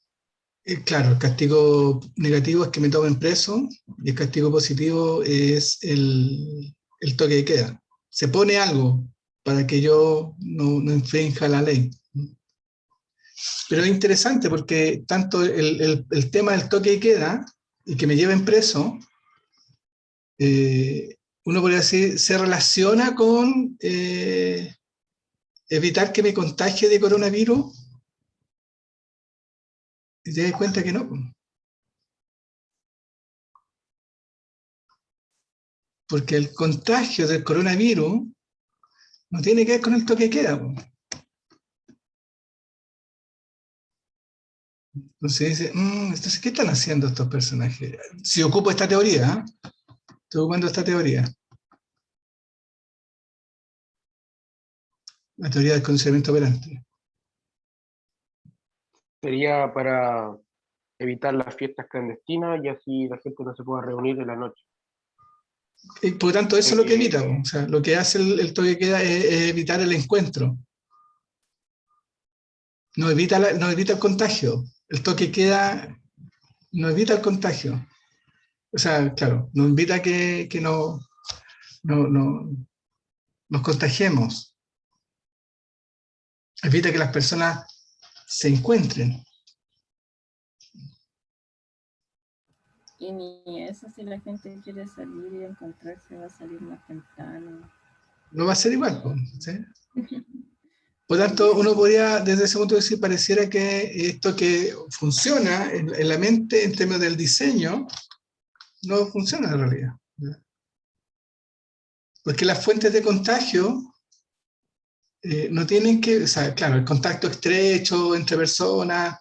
Claro, el castigo negativo es que me tomen preso y el castigo positivo es el toque de queda. Se pone algo para que yo no infrinja la ley. Pero es interesante porque tanto el tema del toque de queda y que me lleven preso, uno podría decir, se relaciona con evitar que me contagie de coronavirus, y te das cuenta que no. Porque el contagio del coronavirus no tiene que ver con el toque de queda. Entonces dice, entonces, ¿qué están haciendo estos personajes? Si ocupo esta teoría, estoy ocupando esta teoría, la teoría del condicionamiento operante. Sería para evitar las fiestas clandestinas y así la gente no se pueda reunir en la noche. Y por lo tanto, eso es lo que evita. O sea, lo que hace el toque de queda es evitar el encuentro. No evita el contagio. El toque de queda no evita el contagio. O sea, claro, no evita que no nos contagiemos. Evita que las personas se encuentren. Y ni eso, si la gente quiere salir y encontrarse, va a salir más temprano. No va a ser igual, ¿sí? Por tanto, uno podría, desde ese punto de vista, pareciera que esto que funciona en la mente en términos del diseño, no funciona en realidad. Porque las fuentes de contagio no tienen que, o sea, claro, el contacto estrecho entre personas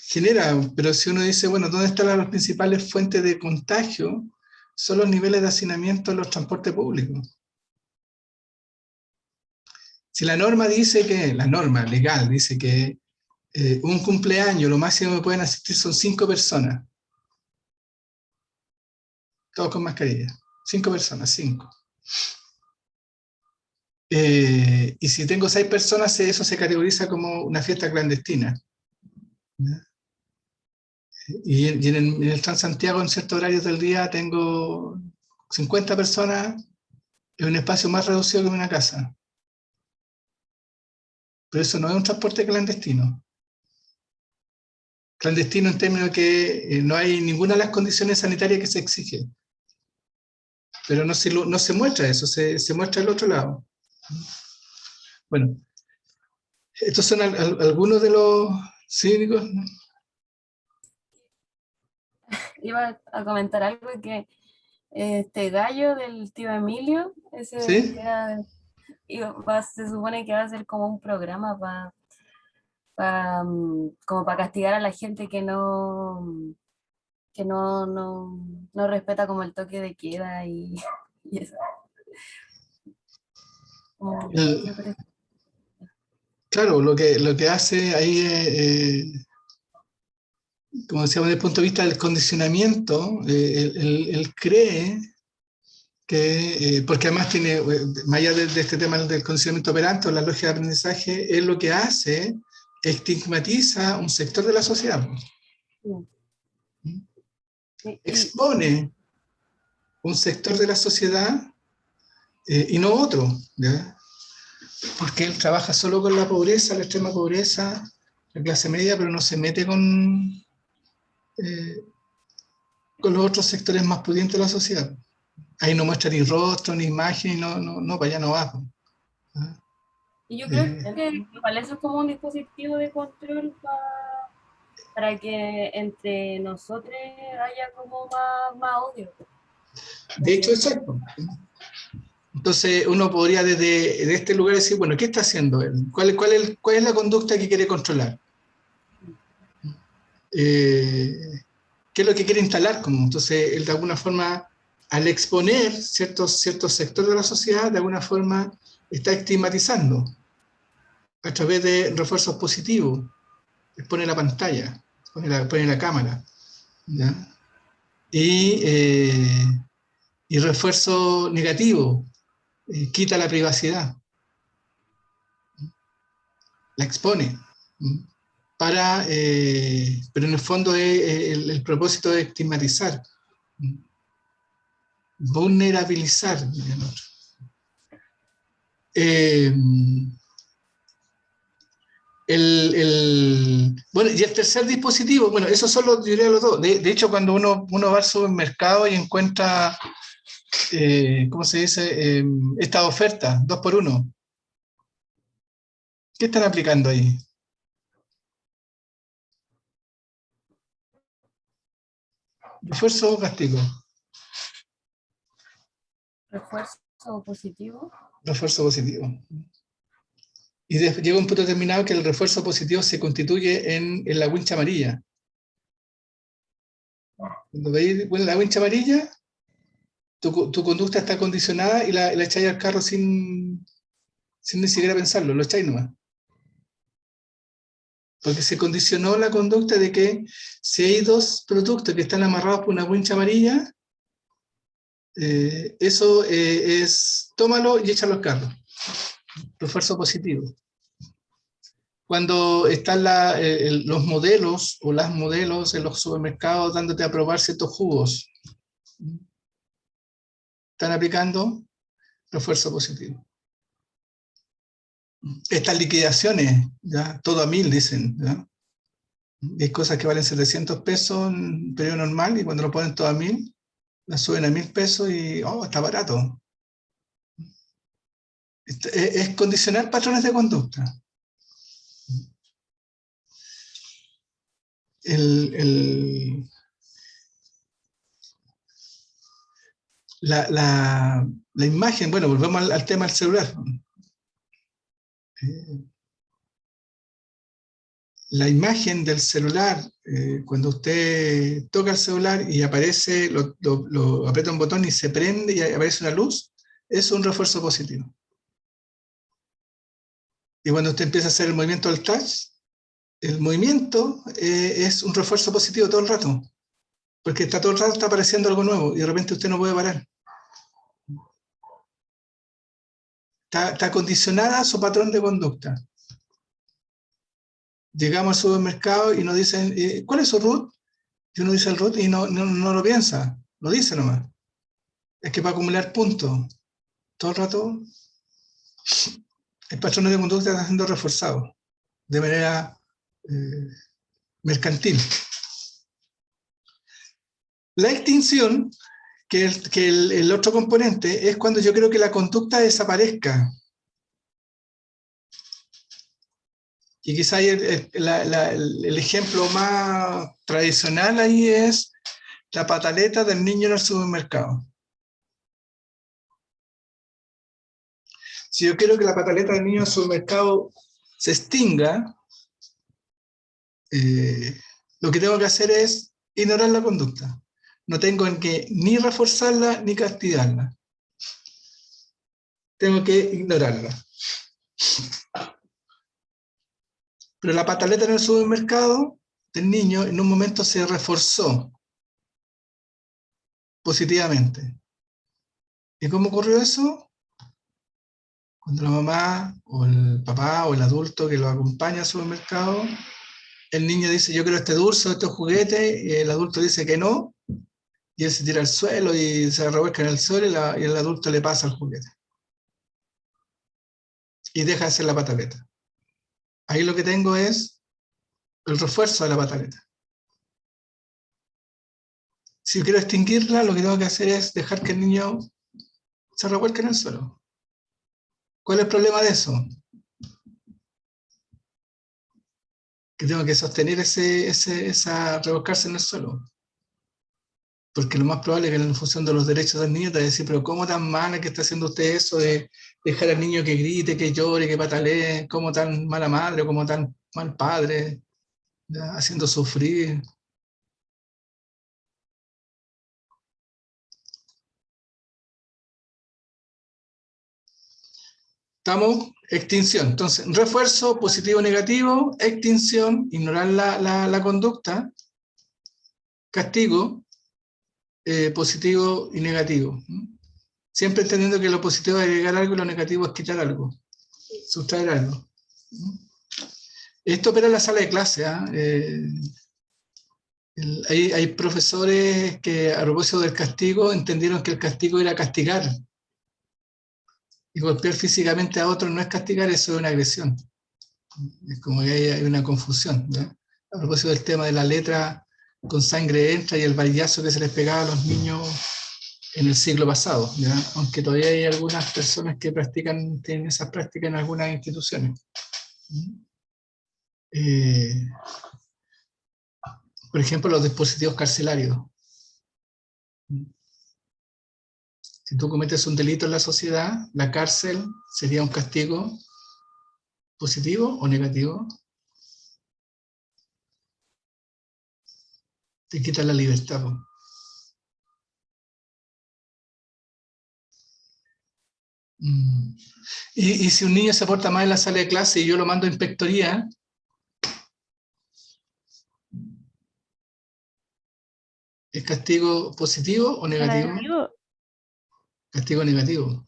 genera, pero si uno dice, bueno, ¿dónde están las principales fuentes de contagio? Son los niveles de hacinamiento en los transportes públicos. Si la norma dice que, la norma legal dice que un cumpleaños, lo máximo que pueden asistir son 5 personas. Todos con mascarilla. 5 personas, 5. Y si tengo 6 personas, eso se categoriza como una fiesta clandestina. ¿Ya? Y en el Transantiago, en ciertos horarios del día, tengo 50 personas en un espacio más reducido que una casa. Pero eso no es un transporte clandestino. Clandestino en términos de que no hay ninguna de las condiciones sanitarias que se exigen. Pero no se muestra eso, se muestra el otro lado. Bueno, estos son algunos de los cínicos, ¿no? Iba a comentar algo que este gallo del tío Emilio, ese ¿Sí? se supone que va a ser como un programa como para castigar a la gente que no respeta como el toque de queda y eso. Como siempre. Claro, lo que hace ahí como decíamos, desde el punto de vista del condicionamiento, él cree que, porque además tiene, más allá de este tema del condicionamiento operante o la lógica de aprendizaje, él lo que hace estigmatiza un sector de la sociedad. Expone un sector de la sociedad y no otro, ¿ya? Porque él trabaja solo con la pobreza, la extrema pobreza, la clase media, pero no se mete con los otros sectores más pudientes de la sociedad. Ahí no muestra ni rostro, ni imagen, no, para allá no va. ¿Ah? Y yo creo que igual eso es como un dispositivo de control para que entre nosotros haya como más odio. De hecho, exacto. Entonces uno podría desde este lugar decir, bueno, ¿qué está haciendo él? ¿Cuál es la conducta que quiere controlar? ¿Qué es lo que quiere instalar? Entonces él de alguna forma, al exponer ciertos sectores de la sociedad, de alguna forma está estigmatizando a través de refuerzos positivos. Pone la pantalla, pone la cámara, ¿ya? Y refuerzo negativo, quita la privacidad, la expone. pero en el fondo el propósito es estigmatizar, vulnerabilizar. Bueno, y el tercer dispositivo, bueno, esos son los, yo diría los dos. De hecho, cuando uno va al supermercado y encuentra, ¿cómo se dice? Esta oferta, 2x1. ¿Qué están aplicando ahí? ¿Refuerzo o castigo? Refuerzo positivo. Refuerzo positivo. Y llega un punto determinado que el refuerzo positivo se constituye en la wincha amarilla. Cuando veis la wincha amarilla, tu conducta está condicionada y la echáis al carro sin ni siquiera pensarlo, lo echáis nomás. Porque se condicionó la conducta de que si hay dos productos que están amarrados por una wincha amarilla, eso es, tómalo y échalo al carro. Refuerzo positivo. Cuando están los modelos o las modelos en los supermercados dándote a probar ciertos jugos, están aplicando refuerzo positivo. Estas liquidaciones, ¿ya? Todo a 1000 dicen, ¿ya? Hay cosas que valen 700 pesos en periodo normal y cuando lo ponen todo a 1000, la suben a 1000 pesos y, oh, está barato. Es condicionar patrones de conducta. La imagen, bueno, volvemos al tema del celular. La imagen del celular, cuando usted toca el celular y aparece, lo aprieta un botón y se prende y aparece una luz, es un refuerzo positivo. Y cuando usted empieza a hacer el movimiento del touch, el movimiento es un refuerzo positivo todo el rato, porque todo el rato está apareciendo algo nuevo y de repente usted no puede parar. Está condicionada a su patrón de conducta. Llegamos al supermercado y nos dicen, ¿cuál es su root? Y uno dice el root y no lo piensa, lo dice nomás. Es que para acumular puntos, todo el rato, el patrón de conducta está siendo reforzado de manera mercantil. La extinción, que el otro componente, es cuando yo creo que la conducta desaparezca. Y quizá el ejemplo más tradicional ahí es la pataleta del niño en el supermercado. Si yo quiero que la pataleta del niño en el supermercado se extinga, lo que tengo que hacer es ignorar la conducta. No tengo que ni reforzarla ni castigarla. Tengo que ignorarla. Pero la pataleta en el supermercado del niño en un momento se reforzó positivamente. ¿Y cómo ocurrió eso? Cuando la mamá o el papá o el adulto que lo acompaña al supermercado, el niño dice, yo quiero este dulce, este juguete, y el adulto dice que no, y él se tira al suelo y se revuelca en el suelo y el adulto le pasa el juguete. Y deja de hacer la pataleta. Ahí lo que tengo es el refuerzo de la pataleta. Si quiero extinguirla, lo que tengo que hacer es dejar que el niño se revuelque en el suelo. ¿Cuál es el problema de eso? Que tengo que sostener esa revolcarse en el suelo. Porque lo más probable es que en función de los derechos del niño te va a decir, pero ¿cómo tan mal que está haciendo usted eso de dejar al niño que grite, que llore, que patalee? ¿Cómo tan mala madre o cómo tan mal padre? ¿Ya? Haciendo sufrir. Estamos, extinción. Entonces, refuerzo, positivo, negativo, extinción, ignorar la conducta, castigo, positivo y negativo. Siempre entendiendo que lo positivo es agregar algo y lo negativo es quitar algo, sustraer algo. Esto opera en la sala de clase. Hay profesores que, a propósito del castigo, entendieron que el castigo era castigar. Y golpear físicamente a otro no es castigar, eso es una agresión. Es como que hay una confusión, ¿ya? A propósito del tema de la letra con sangre entra y el varillazo que se les pegaba a los niños en el siglo pasado, ¿ya? Aunque todavía hay algunas personas que tienen esas prácticas en algunas instituciones. Por ejemplo, los dispositivos carcelarios. Si tú cometes un delito en la sociedad, la cárcel sería un castigo positivo o negativo. Te quita la libertad. Y si un niño se porta mal en la sala de clase y yo lo mando a inspectoría, ¿es castigo positivo o negativo? Negativo. Castigo negativo.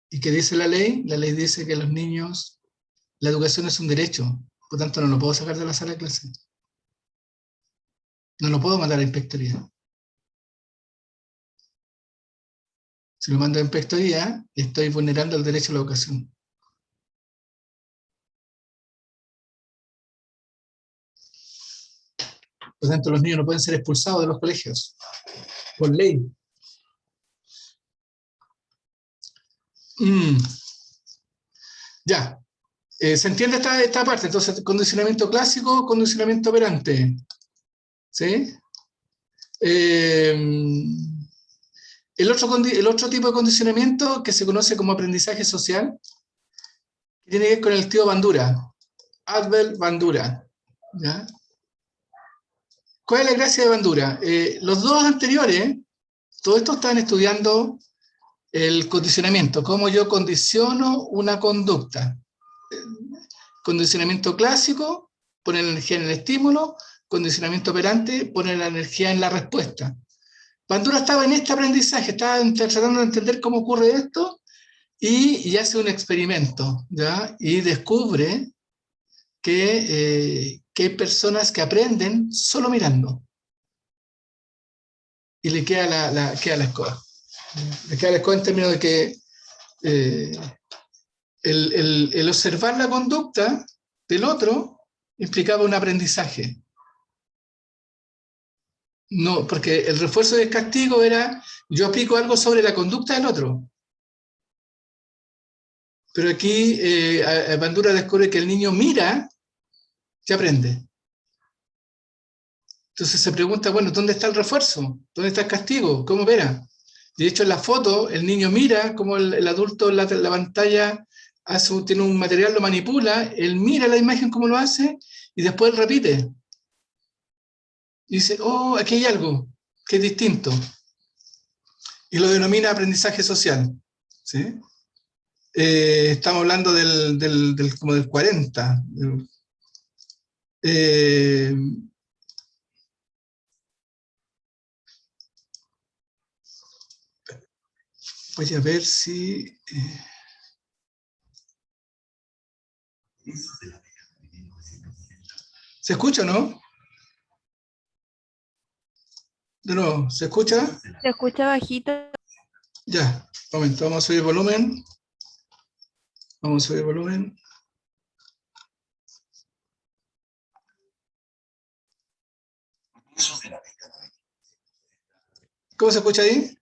¿Y qué dice la ley? La ley dice que los niños, la educación es un derecho, por tanto no lo puedo sacar de la sala de clase. No lo puedo mandar a inspectoría. Si lo mando a inspectoría, estoy vulnerando el derecho a la educación. Por tanto, los niños no pueden ser expulsados de los colegios, por ley. Ya. ¿Se entiende esta parte? Entonces, condicionamiento clásico, condicionamiento operante. ¿Sí? El otro tipo de condicionamiento que se conoce como aprendizaje social tiene que ver con el tío Bandura, Adbel Bandura. ¿Ya? ¿Cuál es la gracia de Bandura? Los dos anteriores, todos estos estaban estudiando el condicionamiento, cómo yo condiciono una conducta. Condicionamiento clásico, pone la energía en el estímulo, condicionamiento operante, pone la energía en la respuesta. Bandura estaba en este aprendizaje, estaba tratando de entender cómo ocurre esto y hace un experimento, ¿ya? Y descubre que hay personas que aprenden solo mirando. Y le queda la escoba. Le queda la escoba en términos de que el observar la conducta del otro implicaba un aprendizaje. No, porque el refuerzo del castigo era, yo aplico algo sobre la conducta del otro. Pero aquí Bandura descubre que el niño mira y aprende. Entonces se pregunta, bueno, ¿dónde está el refuerzo? ¿Dónde está el castigo? ¿Cómo opera? De hecho, en la foto, el niño mira cómo el adulto en la pantalla tiene un material, lo manipula, él mira la imagen cómo lo hace y después repite. Y dice, oh, aquí hay algo que es distinto. Y lo denomina aprendizaje social. ¿Sí? Estamos hablando como del 40. Voy a ver si... ¿Se escucha o no? De nuevo, ¿se escucha? Se escucha bajito. Ya, un momento, vamos a subir volumen. Vamos a subir volumen. ¿Cómo se escucha ahí?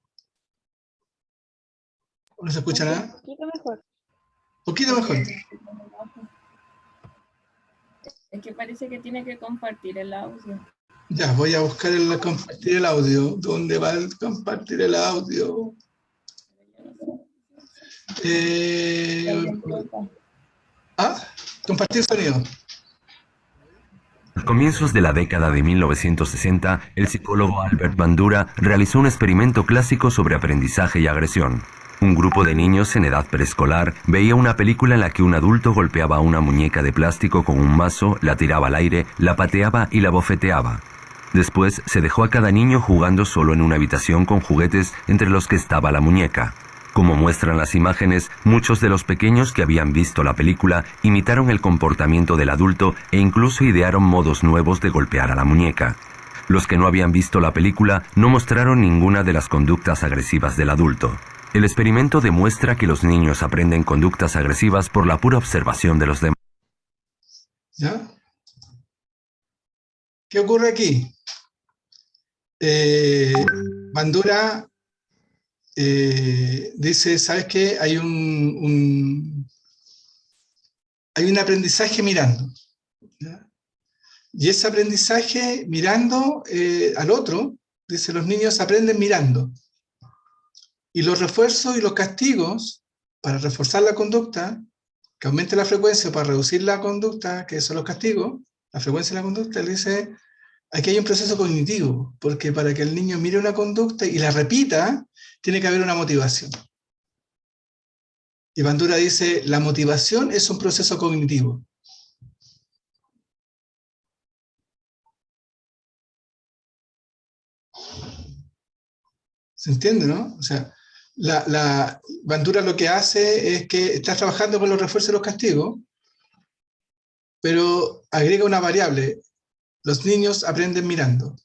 ¿No se escucha nada? Un poquito mejor. Poquito mejor. Es que parece que tiene que compartir el audio. Ya, voy a buscar compartir el audio. ¿Dónde va el compartir el audio? Compartir sonido. A comienzos de la década de 1960, el psicólogo Albert Bandura realizó un experimento clásico sobre aprendizaje y agresión. Un grupo de niños en edad preescolar veía una película en la que un adulto golpeaba a una muñeca de plástico con un mazo, la tiraba al aire, la pateaba y la bofeteaba. Después se dejó a cada niño jugando solo en una habitación con juguetes entre los que estaba la muñeca. Como muestran las imágenes, muchos de los pequeños que habían visto la película imitaron el comportamiento del adulto e incluso idearon modos nuevos de golpear a la muñeca. Los que no habían visto la película no mostraron ninguna de las conductas agresivas del adulto. El experimento demuestra que los niños aprenden conductas agresivas por la pura observación de los demás. ¿Ya? ¿Qué ocurre aquí? Bandura dice, ¿sabes qué? Hay un aprendizaje mirando, ¿ya? Y ese aprendizaje mirando al otro, dice, los niños aprenden mirando. Y los refuerzos y los castigos para reforzar la conducta, que aumente la frecuencia para reducir la conducta, que son los castigos, la frecuencia de la conducta, él dice, aquí hay un proceso cognitivo, porque para que el niño mire una conducta y la repita, tiene que haber una motivación. Y Bandura dice, la motivación es un proceso cognitivo. ¿Se entiende, no? O sea, Bandura lo que hace es que está trabajando con los refuerzos y los castigos, pero agrega una variable. Los niños aprenden mirando.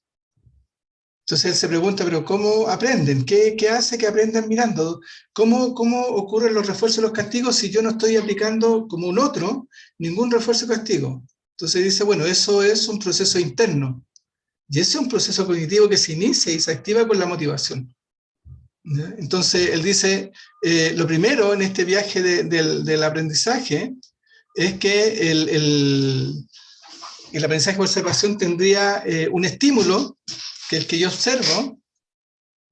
Entonces él se pregunta, ¿pero cómo aprenden? ¿Qué hace que aprendan mirando? ¿Cómo ocurren los refuerzos y los castigos si yo no estoy aplicando como un otro ningún refuerzo y castigo? Entonces dice, bueno, eso es un proceso interno. Y ese es un proceso cognitivo que se inicia y se activa con la motivación. ¿Ya? Entonces él dice, lo primero en este viaje del aprendizaje es que el aprendizaje por observación tendría un estímulo, que es el que yo observo.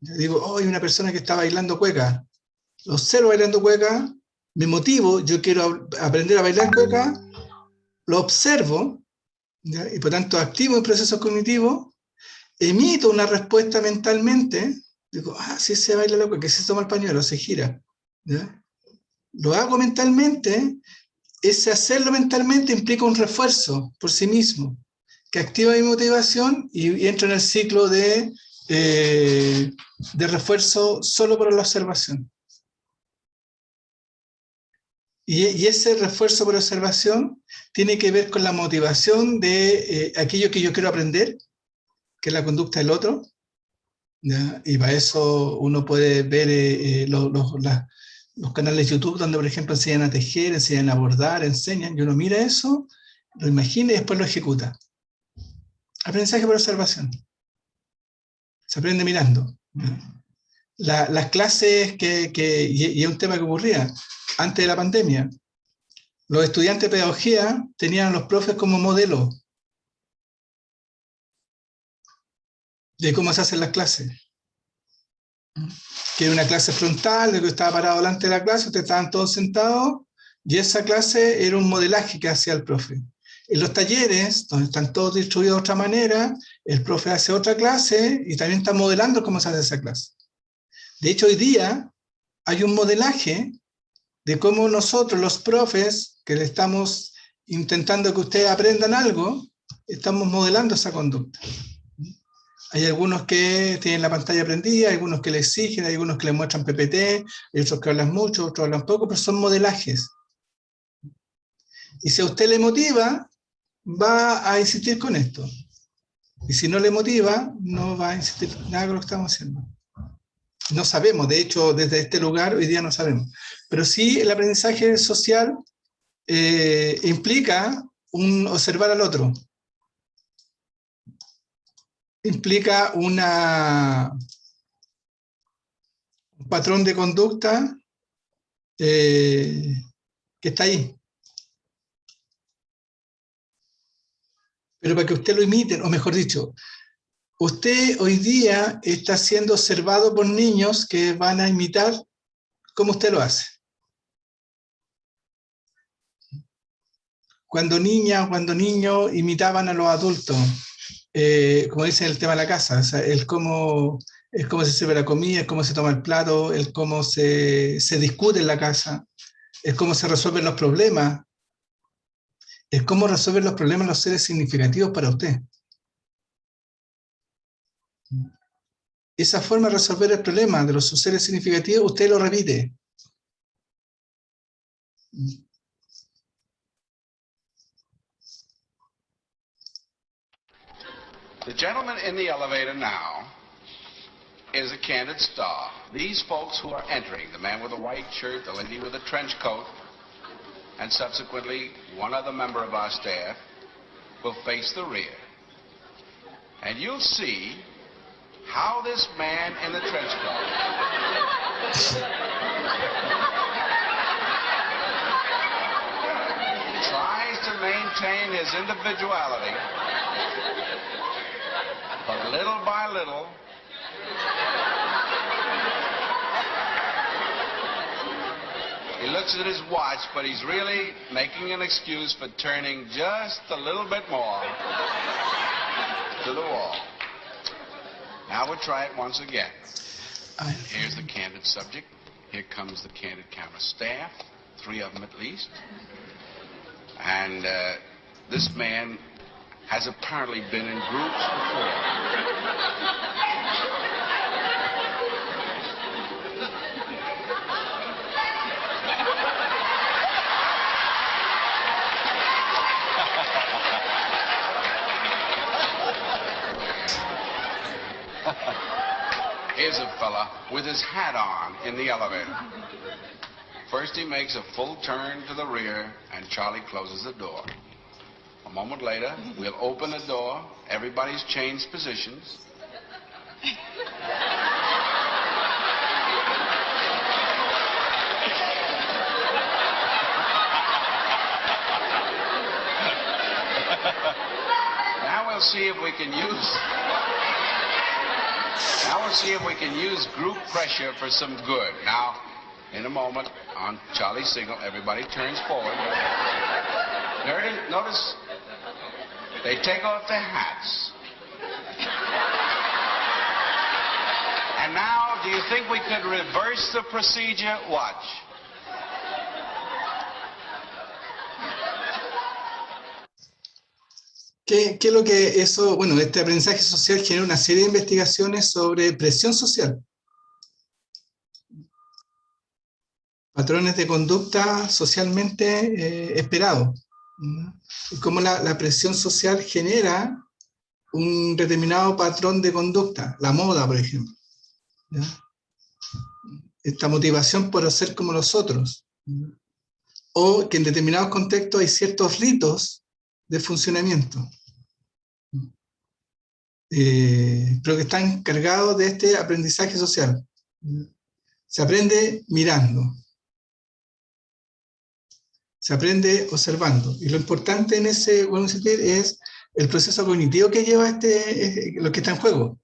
Yo digo, oh, hay una persona que está bailando cueca. Lo observo bailando cueca, me motivo, yo quiero aprender a bailar cueca, lo observo, ¿ya? Y por tanto activo el proceso cognitivo, emito una respuesta mentalmente, digo, sí se baila la cueca, sí se toma el pañuelo, se gira, ¿ya? Lo hago mentalmente. Ese hacerlo mentalmente implica un refuerzo por sí mismo, que activa mi motivación y entro en el ciclo de refuerzo solo por la observación. Y ese refuerzo por observación tiene que ver con la motivación de aquello que yo quiero aprender, que es la conducta del otro, ¿ya? Y para eso uno puede ver los canales de YouTube donde, por ejemplo, enseñan a tejer, enseñan a bordar, enseñan, y uno mira eso, lo imagina y después lo ejecuta. Aprendizaje por observación. Se aprende mirando. Las clases y es un tema que ocurría antes de la pandemia. Los estudiantes de pedagogía tenían a los profes como modelo de cómo se hacen las clases. Que era una clase frontal, de que estaba parado delante de la clase, ustedes estaban todos sentados, y esa clase era un modelaje que hacía el profe. En los talleres, donde están todos distribuidos de otra manera, el profe hace otra clase y también está modelando cómo se hace esa clase. De hecho, hoy día hay un modelaje de cómo nosotros, los profes, que le estamos intentando que ustedes aprendan algo, estamos modelando esa conducta. Hay algunos que tienen la pantalla prendida, hay algunos que le exigen, hay algunos que le muestran PPT, hay otros que hablan mucho, otros hablan poco, pero son modelajes. Y si a usted le motiva, va a insistir con esto. Y si no le motiva, no va a insistir nada con lo que estamos haciendo. No sabemos, de hecho, desde este lugar hoy día no sabemos. Pero sí el aprendizaje social implica observar al otro. Implica un patrón de conducta que está ahí. Pero para que usted lo imite, o mejor dicho, usted hoy día está siendo observado por niños que van a imitar cómo usted lo hace. Cuando niña o cuando niño imitaban a los adultos, como dicen el tema de la casa, o sea, el cómo se sirve la comida, el cómo se toma el plato, el cómo se discute en la casa, el cómo se resuelven los problemas, el cómo resuelven los problemas los seres significativos para usted. Esa forma de resolver el problema de los seres significativos, usted lo repite. The gentleman in the elevator now is a candid star. These folks who are entering, the man with the white shirt, the lady with the trench coat, and subsequently one other member of our staff, will face the rear. And you'll see how this man in the trench coat tries to maintain his individuality, but little by little, he looks at his watch, but he's really making an excuse for turning just a little bit more to the wall. Now we'll try it once again. Here's the candid subject. Here comes the candid camera staff, 3 of them at least. And this man has apparently been in groups before. Here's a fella with his hat on in the elevator. First he makes a full turn to the rear and Charlie closes the door. A moment later, we'll open the door. Everybody's changed positions. Now we'll see if we can use... Now we'll see if we can use group pressure for some good. Now, in a moment, on Charlie's signal, everybody turns forward. Notice they take off their hats. And now, do you think we could reverse the procedure? Watch. ¿Qué es lo que eso? Bueno, este aprendizaje social genera una serie de investigaciones sobre presión social. Patrones de conducta socialmente esperados. Y cómo la presión social genera un determinado patrón de conducta. La moda, por ejemplo. ¿Ya? Esta motivación por hacer como los otros. O que en determinados contextos hay ciertos ritos de funcionamiento. Pero que están cargados de este aprendizaje social. Se aprende mirando. Se aprende observando. Y lo importante en ese es el proceso cognitivo que lleva lo que está en juego.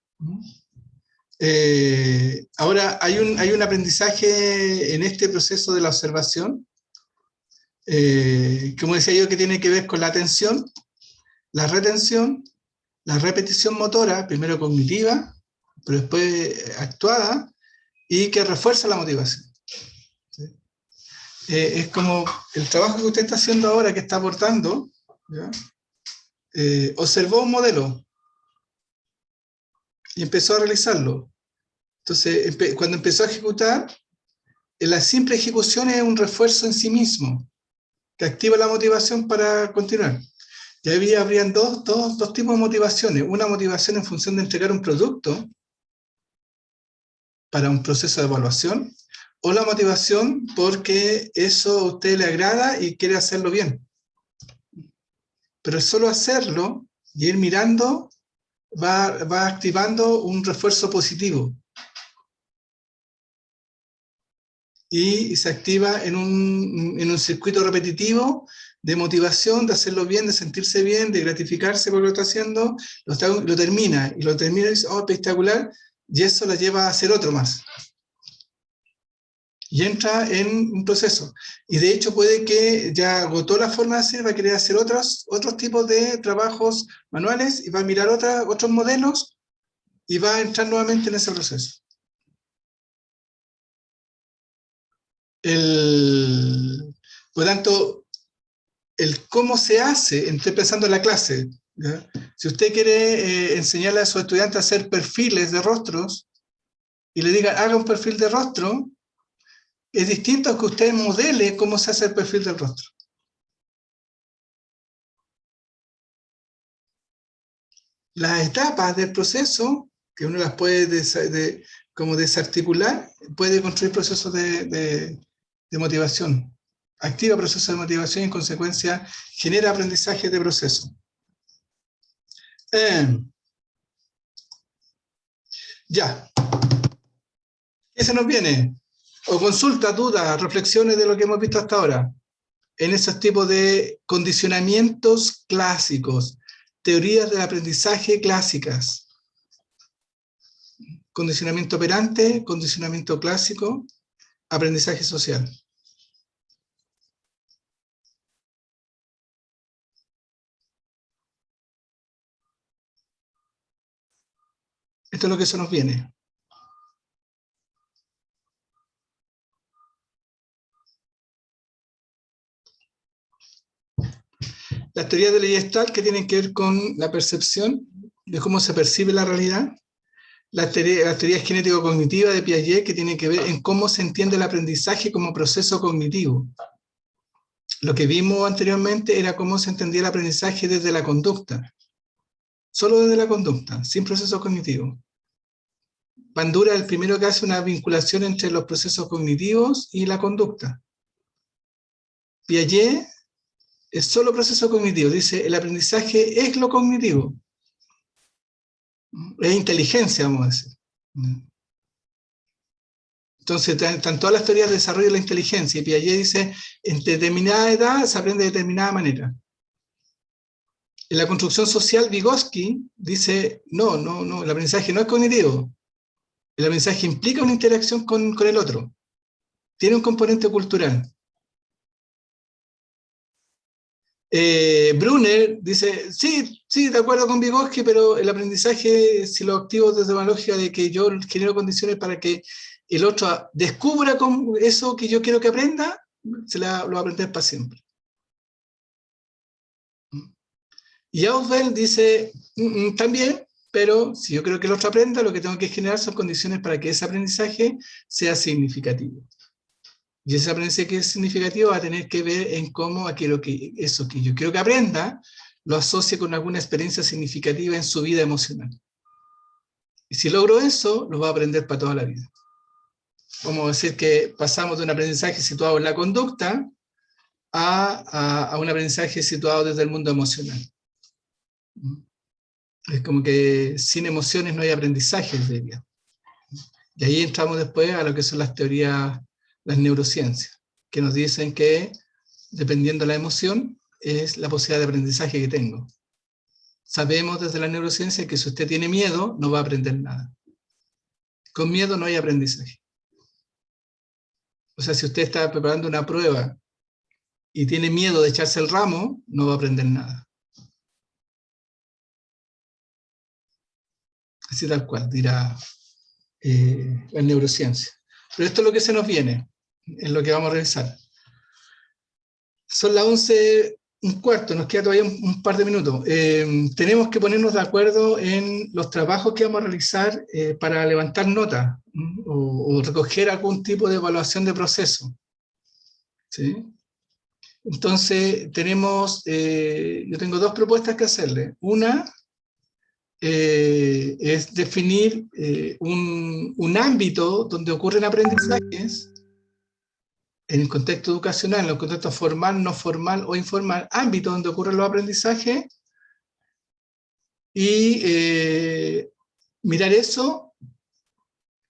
Ahora, hay un aprendizaje en este proceso de la observación, como decía yo, que tiene que ver con la atención, la retención, la repetición motora, primero cognitiva, pero después actuada, y que refuerza la motivación. ¿Sí? Es como el trabajo que usted está haciendo ahora, que está aportando, ¿ya? Observó un modelo y empezó a realizarlo. Entonces, cuando empezó a ejecutar, la simple ejecución es un refuerzo en sí mismo, que activa la motivación para continuar. Y ahí habrían dos tipos de motivaciones. Una motivación en función de entregar un producto para un proceso de evaluación, o la motivación porque eso a usted le agrada y quiere hacerlo bien. Pero solo hacerlo y ir mirando va activando un refuerzo positivo. Y se activa en un circuito repetitivo de motivación, de hacerlo bien, de sentirse bien, de gratificarse por lo que está haciendo, lo termina y dice, oh, espectacular, y eso lo lleva a hacer otro más. Y entra en un proceso. Y de hecho puede que ya agotó la forma de hacer, va a querer hacer otros tipos de trabajos manuales, y va a mirar otros modelos, y va a entrar nuevamente en ese proceso. Por lo tanto, el cómo se hace, estoy pensando en la clase, ¿ya? Si usted quiere enseñarle a sus estudiantes a hacer perfiles de rostros, y le diga, haga un perfil de rostro, es distinto a que usted modele cómo se hace el perfil del rostro. Las etapas del proceso, que uno las puede como desarticular, puede construir procesos de motivación. Activa procesos de motivación y en consecuencia genera aprendizaje de proceso. Ya. ¿Qué se nos viene? O consultas, dudas, reflexiones de lo que hemos visto hasta ahora. En esos tipos de condicionamientos clásicos, teorías del aprendizaje clásicas. Condicionamiento operante, condicionamiento clásico, aprendizaje social. Esto es lo que se nos viene. Las teorías de la Gestalt que tienen que ver con la percepción, de cómo se percibe la realidad. Las teorías genético-cognitivas de Piaget que tienen que ver en cómo se entiende el aprendizaje como proceso cognitivo. Lo que vimos anteriormente era cómo se entendía el aprendizaje desde la conducta. Solo desde la conducta, sin proceso cognitivo. Bandura es el primero que hace una vinculación entre los procesos cognitivos y la conducta. Piaget es solo proceso cognitivo, dice el aprendizaje es lo cognitivo. Es inteligencia, vamos a decir. Entonces, están todas las teorías de desarrollo de la inteligencia, y Piaget dice, en determinada edad se aprende de determinada manera. En la construcción social, Vygotsky dice, no, el aprendizaje no es cognitivo. El aprendizaje implica una interacción con el otro. Tiene un componente cultural. Brunner dice, sí, de acuerdo con Vygotsky, pero el aprendizaje, si lo activo desde una lógica de que yo genero condiciones para que el otro descubra eso que yo quiero que aprenda, lo va a aprender para siempre. Y Auswell dice, también, pero si yo quiero que el otro aprenda, lo que tengo que generar son condiciones para que ese aprendizaje sea significativo. Y ese aprendizaje que es significativo va a tener que ver en cómo eso que yo quiero que aprenda, lo asocie con alguna experiencia significativa en su vida emocional. Y si logro eso, lo va a aprender para toda la vida. Vamos a decir que pasamos de un aprendizaje situado en la conducta a un aprendizaje situado desde el mundo emocional. Es como que sin emociones no hay aprendizaje, diría. Y ahí entramos después a lo que son las teorías, las neurociencias, que nos dicen que dependiendo de la emoción es la posibilidad de aprendizaje que tengo. Sabemos desde la neurociencia que si usted tiene miedo, no va a aprender nada. Con miedo no hay aprendizaje. O sea, si usted está preparando una prueba y tiene miedo de echarse el ramo, no va a aprender nada. Así tal cual, dirá la neurociencia. Pero esto es lo que se nos viene, es lo que vamos a revisar. Son las 11:15, nos queda todavía un par de minutos. Tenemos que ponernos de acuerdo en los trabajos que vamos a realizar para levantar notas o recoger algún tipo de evaluación de proceso. ¿Sí? Entonces, yo tengo dos propuestas que hacerle. Una es definir un ámbito donde ocurren aprendizajes en el contexto educacional, en el contexto formal, no formal o informal, ámbito donde ocurren los aprendizajes y mirar eso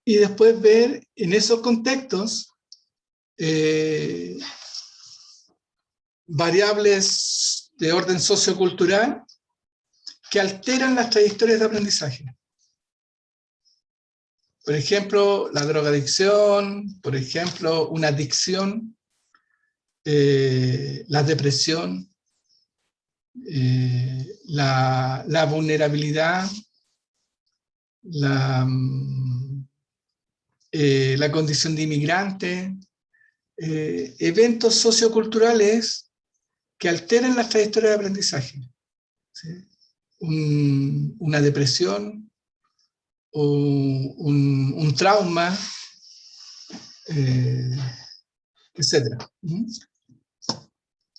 y después ver en esos contextos variables de orden sociocultural que alteran las trayectorias de aprendizaje. Por ejemplo, la drogadicción, por ejemplo, una adicción, la depresión, la vulnerabilidad, la condición de inmigrante, eventos socioculturales que alteran las trayectorias de aprendizaje. ¿Sí? Una depresión, o un trauma, etcétera.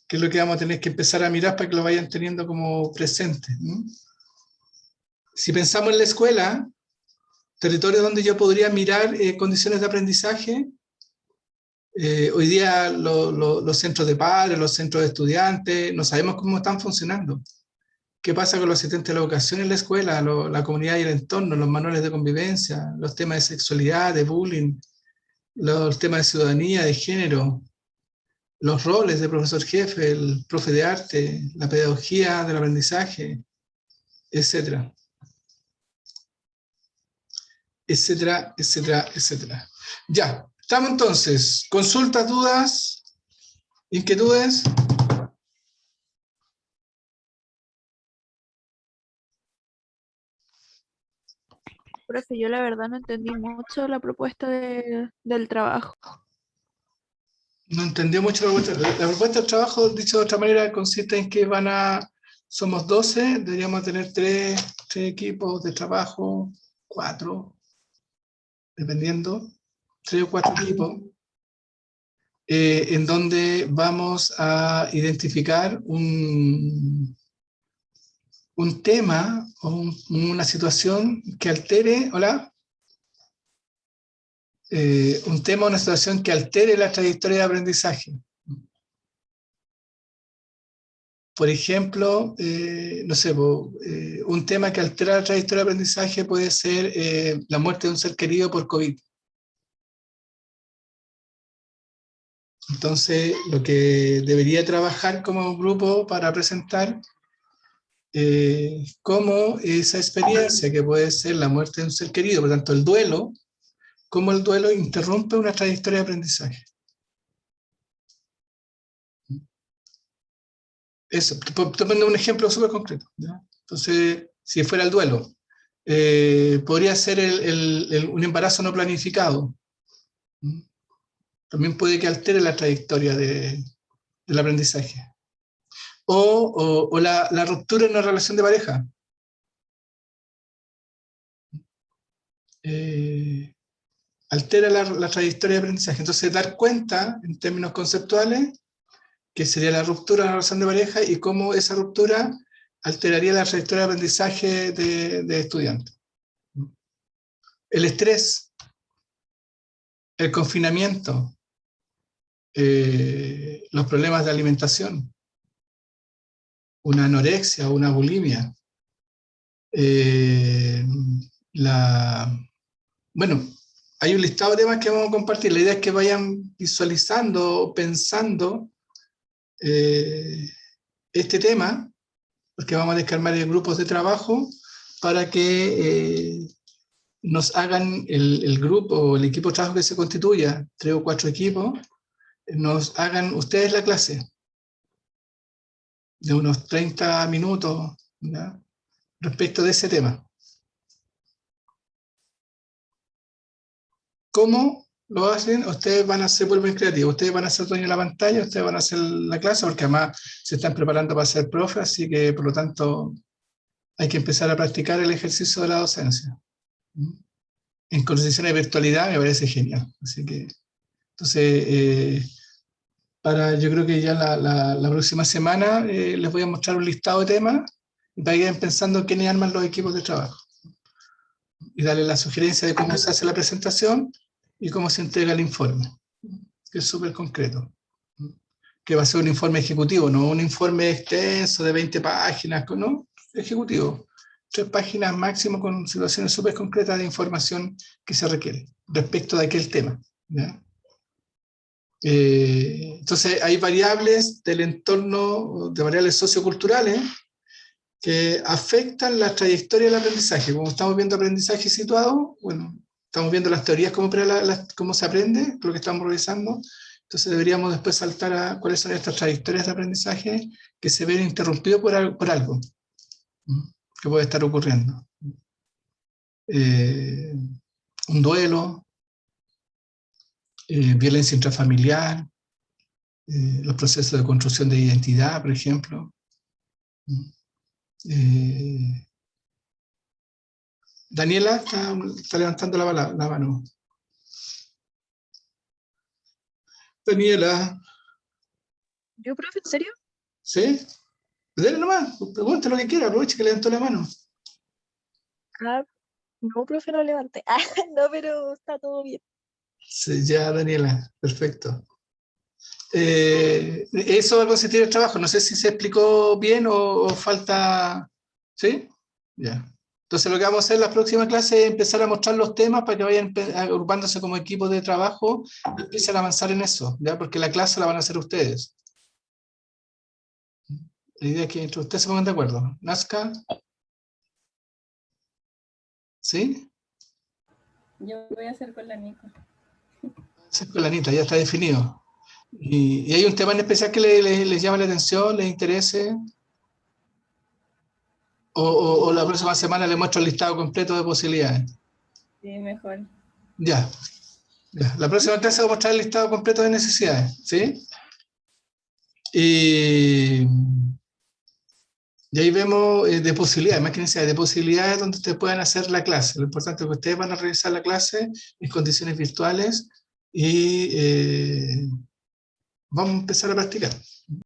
Que es lo que vamos a tener que empezar a mirar para que lo vayan teniendo como presente. Si pensamos en la escuela, territorio donde yo podría mirar condiciones de aprendizaje, hoy día los centros de padres, los centros de estudiantes, no sabemos cómo están funcionando. ¿Qué pasa con los asistentes de la educación en la escuela, la comunidad y el entorno, los manuales de convivencia, los temas de sexualidad, de bullying, los temas de ciudadanía, de género, los roles de profesor jefe, el profe de arte, la pedagogía del aprendizaje, etcétera? Etcétera, etcétera, etcétera. Ya, estamos entonces. ¿Consultas, dudas, inquietudes? Profe, yo la verdad no entendí mucho la propuesta del trabajo. No entendió mucho la propuesta. La propuesta del trabajo, dicho de otra manera, consiste en que somos 12, deberíamos tener tres equipos de trabajo, 4, dependiendo, 3 o 4 equipos, en donde vamos a identificar un tema o una situación que altere, un tema o una situación que altere la trayectoria de aprendizaje. Por ejemplo, no sé, un tema que altera la trayectoria de aprendizaje puede ser la muerte de un ser querido por COVID. Entonces, lo que debería trabajar como grupo para presentar cómo esa experiencia, que puede ser la muerte de un ser querido, por tanto el duelo, cómo el duelo interrumpe una trayectoria de aprendizaje. Eso, te pongo un ejemplo súper concreto, ¿ya? Entonces, si fuera el duelo, podría ser un embarazo no planificado. También puede que altere la trayectoria del aprendizaje. O la ruptura en una relación de pareja. Altera la trayectoria de aprendizaje. Entonces, dar cuenta, en términos conceptuales, que sería la ruptura de la relación de pareja y cómo esa ruptura alteraría la trayectoria de aprendizaje de estudiantes. El estrés, el confinamiento, los problemas de alimentación, una anorexia, una bulimia, bueno, hay un listado de temas que vamos a compartir. La idea es que vayan visualizando, pensando este tema, porque vamos a descargar grupos de trabajo para que nos hagan el grupo o el equipo de trabajo que se constituya, 3 o 4 equipos, nos hagan ustedes la clase de unos 30 minutos, ¿ya?, respecto de ese tema. ¿Cómo lo hacen? Ustedes van a ser, vuelven creativos, ustedes van a ser dueños de la pantalla, ustedes van a hacer la clase, porque además se están preparando para ser profe, así que por lo tanto hay que empezar a practicar el ejercicio de la docencia. En condiciones de virtualidad me parece genial. Así que, entonces, yo creo que ya la próxima semana les voy a mostrar un listado de temas para que vayan pensando quiénes arman los equipos de trabajo. Y darle la sugerencia de cómo se hace la presentación y cómo se entrega el informe, que es súper concreto. Que va a ser un informe ejecutivo, no un informe extenso de 20 páginas, no, ejecutivo. 3 páginas máximo con situaciones súper concretas de información que se requiere respecto de aquel tema, ¿ya? Entonces hay variables del entorno, de variables socioculturales que afectan la trayectoria del aprendizaje. Como estamos viendo aprendizaje situado, bueno, estamos viendo las teorías, cómo se aprende, lo que estamos revisando. Entonces deberíamos después saltar a cuáles son estas trayectorias de aprendizaje que se ven interrumpidas por algo que puede estar ocurriendo. Un duelo, violencia intrafamiliar, los procesos de construcción de identidad, por ejemplo. Daniela está levantando la mano. Daniela, ¿Yo, profe? ¿En serio? ¿sí? Dale nomás, pregunte lo que quiera, aproveche que levantó la mano. Ah, no, profe, no levanté. Ah, no, pero está todo bien. Sí, ya, Daniela, perfecto. Eso va a consistir el trabajo, no sé si se explicó bien o falta... ¿Sí? Ya. Entonces lo que vamos a hacer en la próxima clase es empezar a mostrar los temas para que vayan agrupándose como equipo de trabajo y empiecen a avanzar en eso, ¿ya? Porque la clase la van a hacer ustedes. La idea es que entre ustedes se pongan de acuerdo. Nazca. ¿Sí? Yo voy a hacer con la Nico. Sí, con la Anita, ya está definido. ¿Y hay un tema en especial que les llama la atención, les interese? ¿O la próxima semana les muestro el listado completo de posibilidades? Sí, mejor. Ya. Ya. La próxima clase voy a mostrar el listado completo de necesidades, ¿sí? Y ahí vemos de posibilidades, más que necesidades, de posibilidades donde ustedes puedan hacer la clase. Lo importante es que ustedes van a realizar la clase en condiciones virtuales y vamos a empezar a practicar.